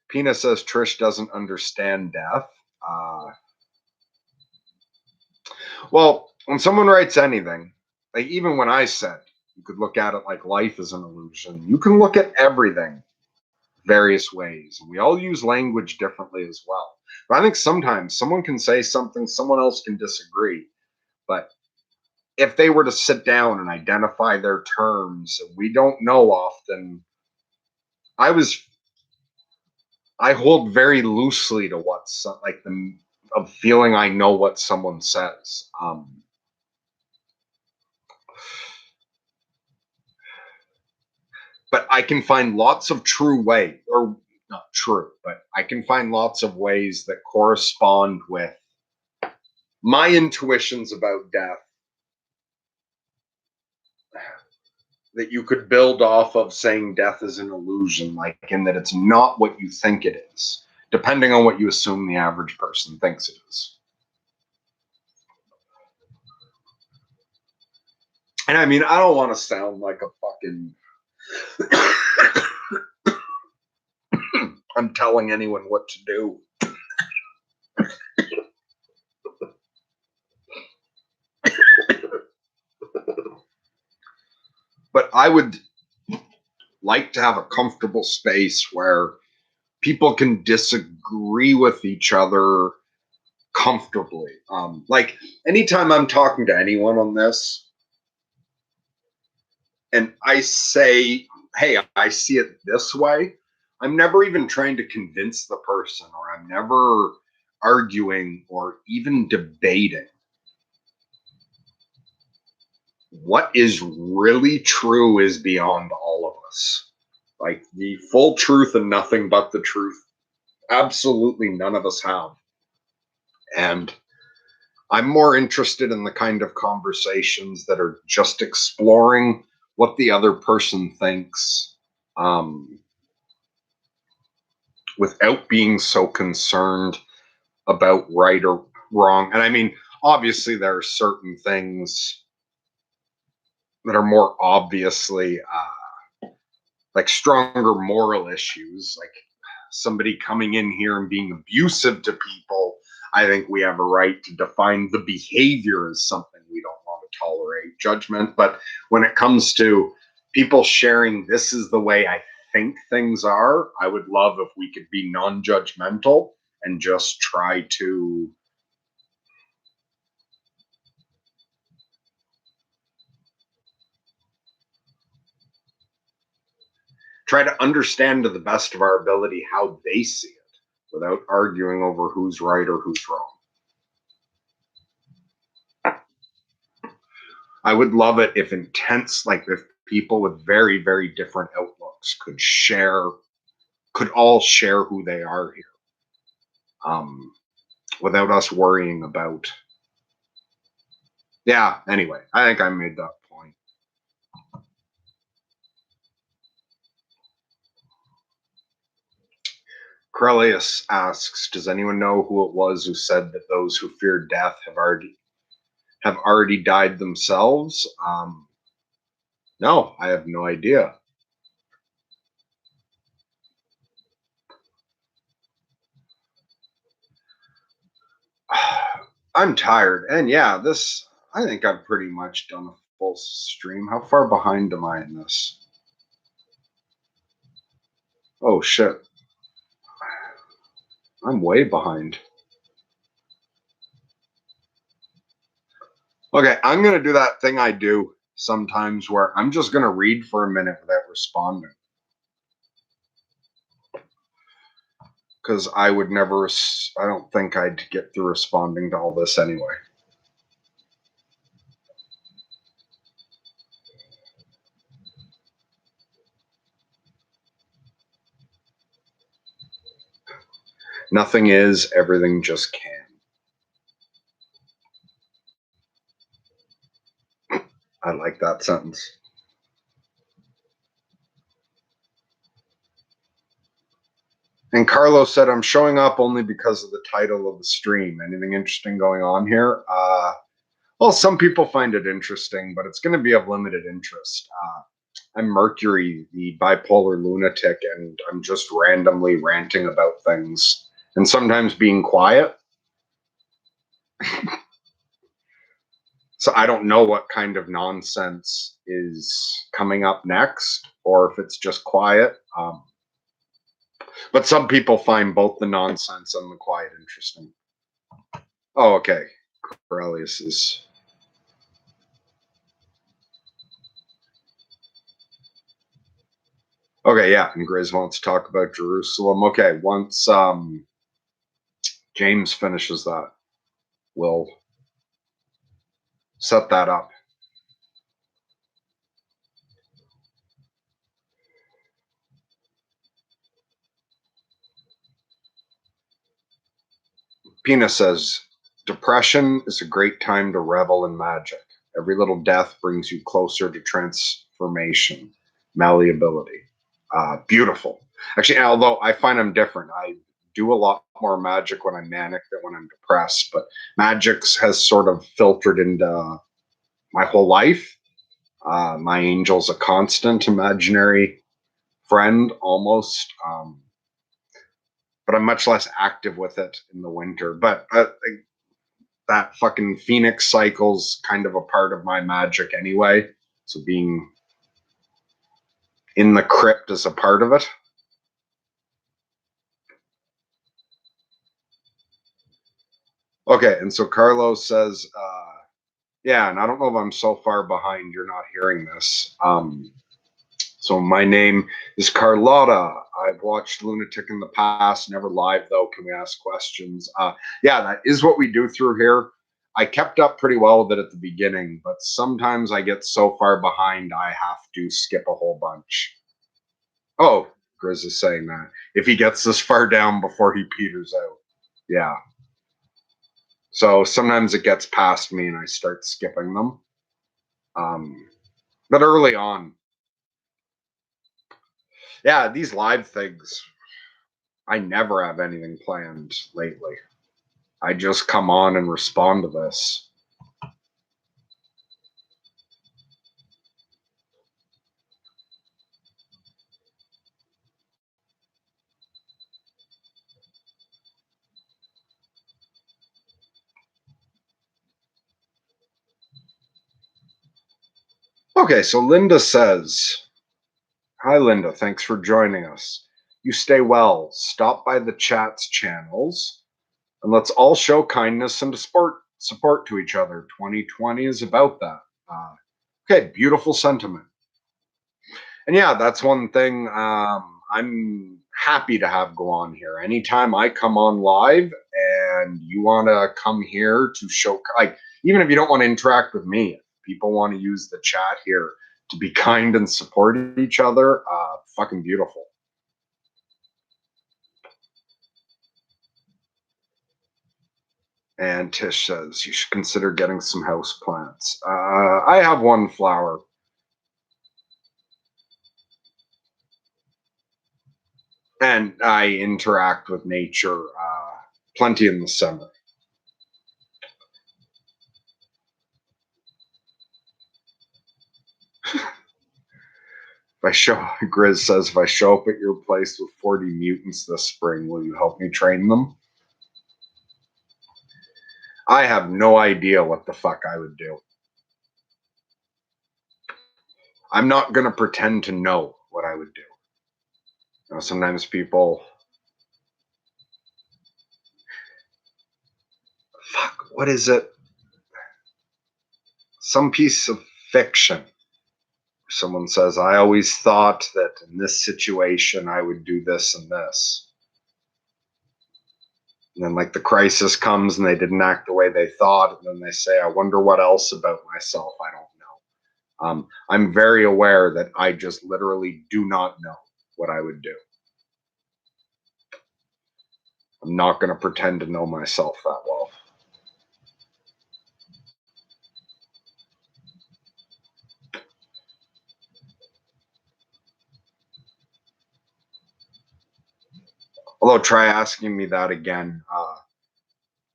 Pina says Trish doesn't understand death. Well, when someone writes anything, like even when I said you could look at it like life is an illusion, you can look at everything various ways. We all use language differently as well. But I think sometimes someone can say something, someone else can disagree. But if they were to sit down and identify their terms, we don't know often. I hold very loosely to what's like the of feeling I know what someone says. But I can find lots of true way, or not true, but I can find lots of ways that correspond with my intuitions about death that you could build off of saying death is an illusion, like in that it's not what you think it is, depending on what you assume the average person thinks it is. And I mean, I don't want to sound like a fucking I'm telling anyone what to do. But I would like to have a comfortable space where people can disagree with each other comfortably. Like anytime I'm talking to anyone on this and I say, hey, I see it this way, I'm never even trying to convince the person, or I'm never arguing or even debating. What is really true is beyond all of us. Like the full truth and nothing but the truth. Absolutely none of us have. And I'm more interested in the kind of conversations that are just exploring what the other person thinks without being so concerned about right or wrong. And I mean, obviously, there are certain things that are more obviously like stronger moral issues, like somebody coming in here and being abusive to people. I think we have a right to define the behavior as something we don't want to tolerate, judgment. But when it comes to people sharing, this is the way I think things are, I would love if we could be non-judgmental and just try to understand to the best of our ability how they see it without arguing over who's right or who's wrong. I would love it if if people with very, very different outlooks could all share who they are here, without us worrying about. Yeah. Anyway, I think I made that point. Corellius asks, "Does anyone know who it was who said that those who fear death have already died themselves?" No, I have no idea. I'm tired, and yeah, I think I've pretty much done a full stream. How far behind am I in this? Oh shit, I'm way behind. Okay, I'm gonna do that thing I do sometimes where I'm just gonna read for a minute without responding. Because I would never, I don't think I'd get through responding to all this anyway. Nothing is, everything just can. I like that sentence. And Carlos said, "I'm showing up only because of the title of the stream. Anything interesting going on here?" Well, some people find it interesting, but it's going to be of limited interest. I'm Mercury, the bipolar lunatic, and I'm just randomly ranting about things and sometimes being quiet. So I don't know what kind of nonsense is coming up next or if it's just quiet. But some people find both the nonsense and the quiet interesting. Oh, okay. Corellius is. Okay, yeah. And Grizz wants to talk about Jerusalem. Okay, once James finishes that, we'll set that up. Pina says, "Depression is a great time to revel in magic. Every little death brings you closer to transformation, malleability." Beautiful. Actually, although I find I'm different. I do a lot more magic when I'm manic than when I'm depressed, but magic has sort of filtered into my whole life. My angel's a constant imaginary friend almost. But I'm much less active with it in the winter. But that fucking phoenix cycle's kind of a part of my magic anyway. So being in the crypt is a part of it. Okay, and so Carlos says, yeah, and I don't know if I'm so far behind you're not hearing this. So my name is Carlotta. I've watched Lunatic in the past, never live though. Can we ask questions? Yeah, that is what we do through here. I kept up pretty well with it at the beginning, but sometimes I get so far behind I have to skip a whole bunch. Oh, Grizz is saying that. If he gets this far down before he peters out. Yeah. So sometimes it gets past me and I start skipping them. But early on, yeah, these live things, I never have anything planned lately. I just come on and respond to this. Okay, so Linda says, "Hi, Linda. Thanks for joining us. You stay well. Stop by the chat's channels and let's all show kindness and support to each other. 2020 is about that. Okay, beautiful sentiment. And yeah, that's one thing I'm happy to have go on here. Anytime I come on live and you want to come here to show, like, even if you don't want to interact with me, people want to use the chat here to be kind and support each other. Fucking beautiful. And Tish says you should consider getting some house plants. I have one flower. And I interact with nature plenty in the summer. If I show, Grizz says, if I show up at your place with 40 mutants this spring, will you help me train them? I have no idea what the fuck I would do. I'm not going to pretend to know what I would do. You know, sometimes people, fuck, what is it? Some piece of fiction. Someone says, I always thought that in this situation I would do this and this. And then, like, the crisis comes and they didn't act the way they thought. And then they say, I wonder what else about myself I don't know. I'm very aware that I just literally do not know what I would do. I'm not going to pretend to know myself that well. Although, try asking me that again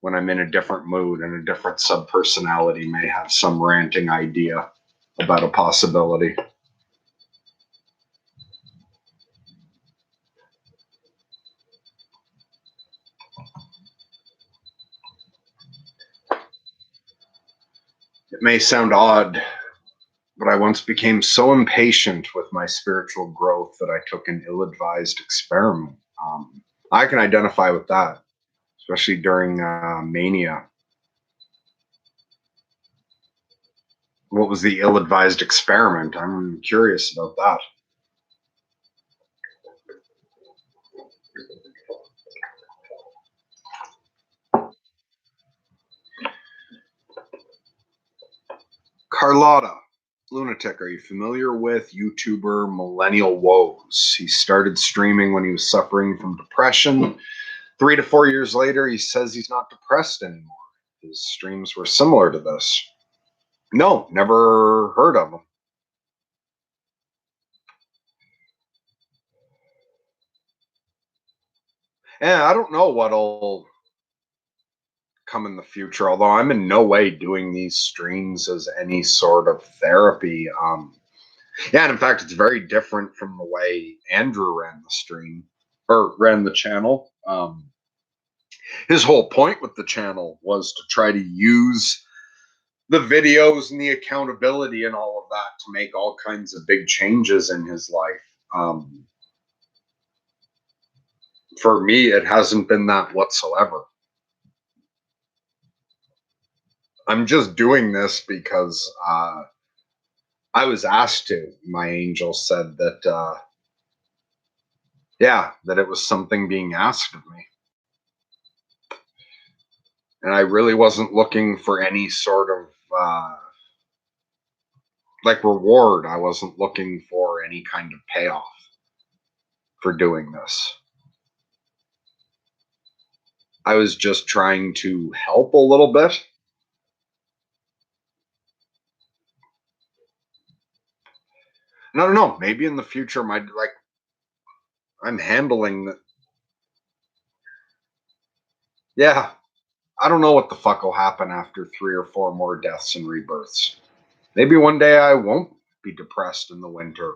when I'm in a different mood and a different subpersonality may have some ranting idea about a possibility. It may sound odd, but I once became so impatient with my spiritual growth that I took an ill-advised experiment. I can identify with that, especially during mania. What was the ill-advised experiment? I'm curious about that. Carlotta, Lunatic, are you familiar with YouTuber Millennial Woes? He started streaming when he was suffering from depression. 3 to 4 years later, he says he's not depressed anymore. His streams were similar to this. No, never heard of him. And I don't know what'll come in the future, although I'm in no way doing these streams as any sort of therapy. Yeah, and in fact, it's very different from the way Andrew ran the stream or ran the channel. His whole point with the channel was to try to use the videos and the accountability and all of that to make all kinds of big changes in his life. For me, it hasn't been that whatsoever. I'm just doing this because I was asked to. My angel said that, yeah, that it was something being asked of me. And I really wasn't looking for any sort of like reward. I wasn't looking for any kind of payoff for doing this. I was just trying to help a little bit. And I don't know, maybe in the future, I'm handling the, yeah, I don't know what the fuck will happen after 3 or 4 more deaths and rebirths. Maybe one day I won't be depressed in the winter.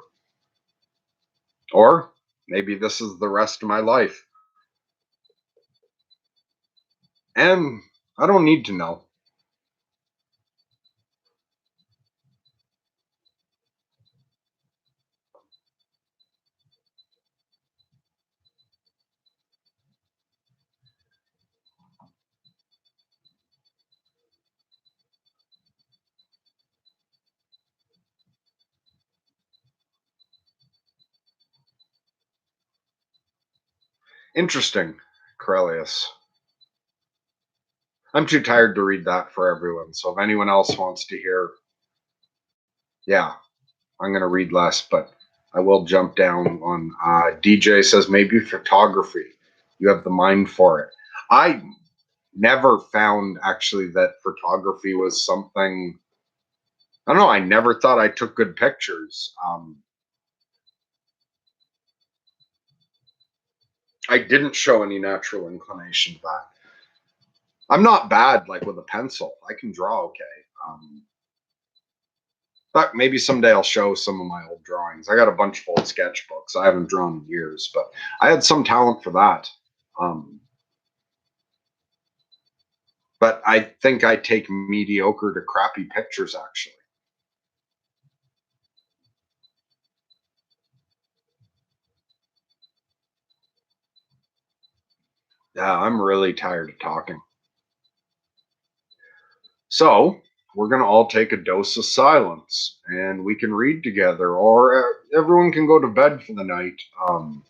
Or maybe this is the rest of my life. And I don't need to know. Interesting, Corellius. I'm too tired to read that for everyone. So if anyone else wants to hear, yeah, I'm going to read less, but I will jump down on DJ says maybe photography. You have the mind for it. I never found actually that photography was something. I don't know. I never thought I took good pictures. I didn't show any natural inclination to that. I'm not bad like with a pencil. I can draw okay. But maybe someday I'll show some of my old drawings. I got a bunch of old sketchbooks. I haven't drawn in years, but I had some talent for that. Um, but I think I take mediocre to crappy pictures actually. Yeah, I'm really tired of talking. So we're going to all take a dose of silence and we can read together, or everyone can go to bed for the night. I'm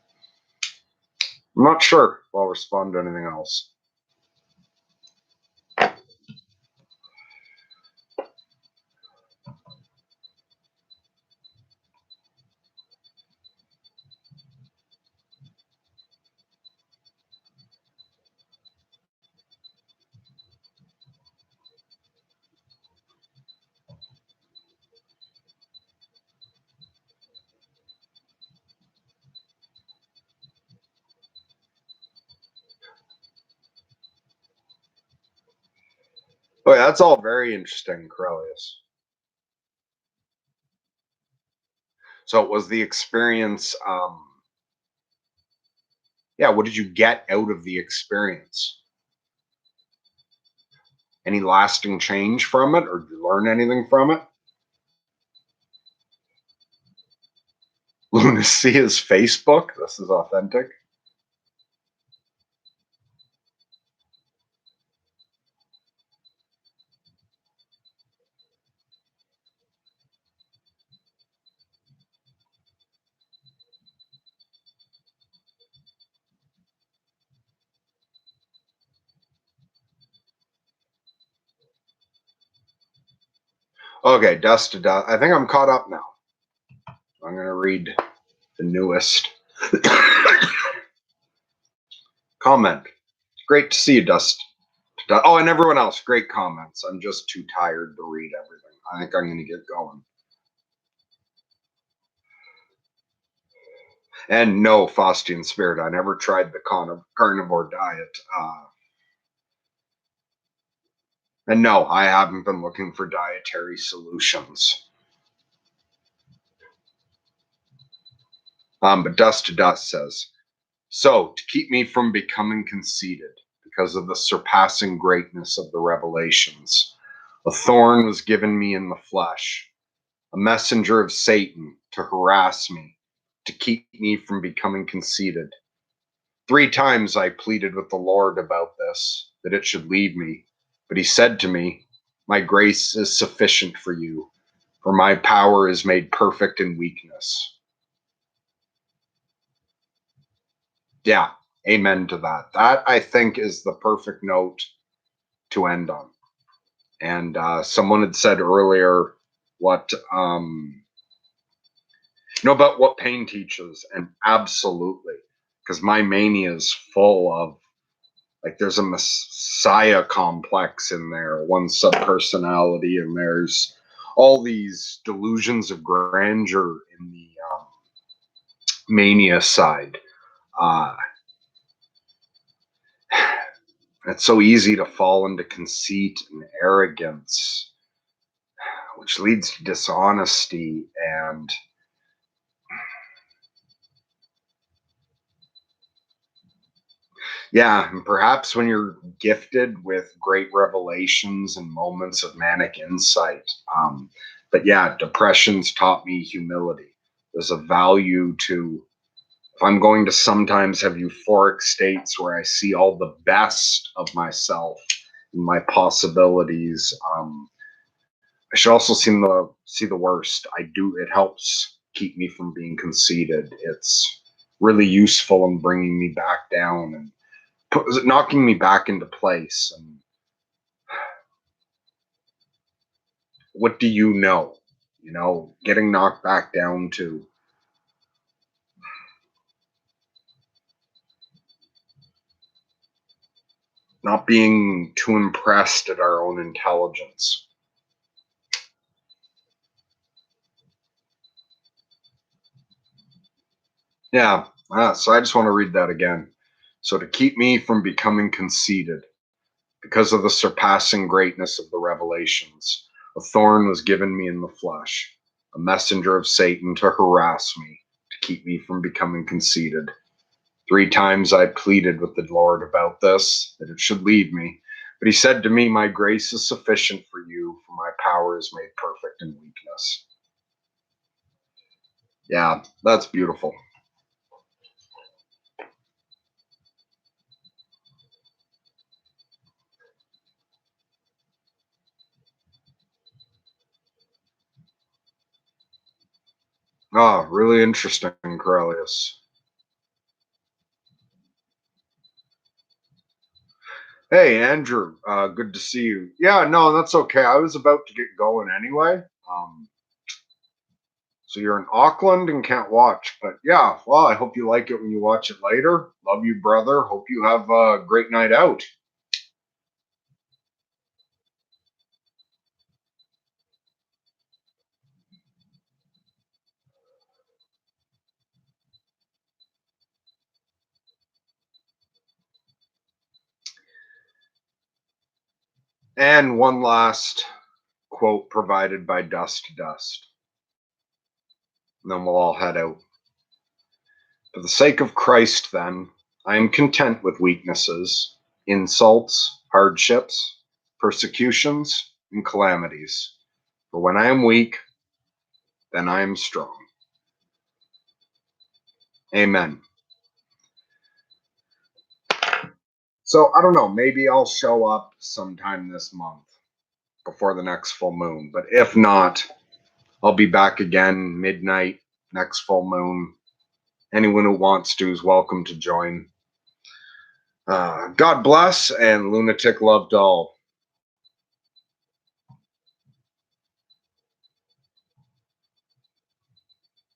not sure if I'll respond to anything else. Oh, yeah, that's all very interesting, Corellius. So it was the experience. Yeah, what did you get out of the experience? Any lasting change from it, or did you learn anything from it? Lunacy is Facebook. This is authentic. Okay, dust to dust. I think I'm caught up now. I'm going to read the newest comment. Great to see you, dust. Oh, and everyone else, great comments. I'm just too tired to read everything. I think I'm going to get going. And no, Faustian Spirit, I never tried the carnivore diet. And no, I haven't been looking for dietary solutions. But Dust to Dust says, so to keep me from becoming conceited because of the surpassing greatness of the revelations, a thorn was given me in the flesh, a messenger of Satan to harass me, to keep me from becoming conceited. 3 times I pleaded with the Lord about this, that it should leave me. But he said to me, my grace is sufficient for you, for my power is made perfect in weakness. Yeah, amen to that. That, I think, is the perfect note to end on. And someone had said earlier what, about what pain teaches. And absolutely, because my mania is full of, like, there's a messiah complex in there, one subpersonality, and there's all these delusions of grandeur in the mania side. Uh, it's so easy to fall into conceit and arrogance, which leads to dishonesty and yeah, and perhaps when you're gifted with great revelations and moments of manic insight. But yeah, depression's taught me humility. There's a value to, if I'm going to sometimes have euphoric states where I see all the best of myself and my possibilities, I should also see the worst. I do. It helps keep me from being conceited. It's really useful in bringing me back down and knocking me back into place. And what do you know? You know, getting knocked back down to not being too impressed at our own intelligence. Yeah, so I just want to read that again. So, to keep me from becoming conceited, because of the surpassing greatness of the revelations, a thorn was given me in the flesh, a messenger of Satan to harass me, to keep me from becoming conceited. 3 times I pleaded with the Lord about this, that it should leave me. But he said to me, my grace is sufficient for you, for my power is made perfect in weakness. Yeah, that's beautiful. Ah, really interesting, Corellius. Hey, Andrew, good to see you. Yeah, no, that's okay. I was about to get going anyway. Um, so you're in Auckland and can't watch, but yeah, well, I hope you like it when you watch it later. Love you, brother. Hope you have a great night out. And one last quote provided by Dust to Dust, and then we'll all head out. For the sake of Christ, then, I am content with weaknesses, insults, hardships, persecutions, and calamities. For when I am weak, then I am strong. Amen. So I don't know, maybe I'll show up sometime this month before the next full moon. But if not, I'll be back again midnight next full moon. Anyone who wants to is welcome to join. God bless, and Lunatic loved all.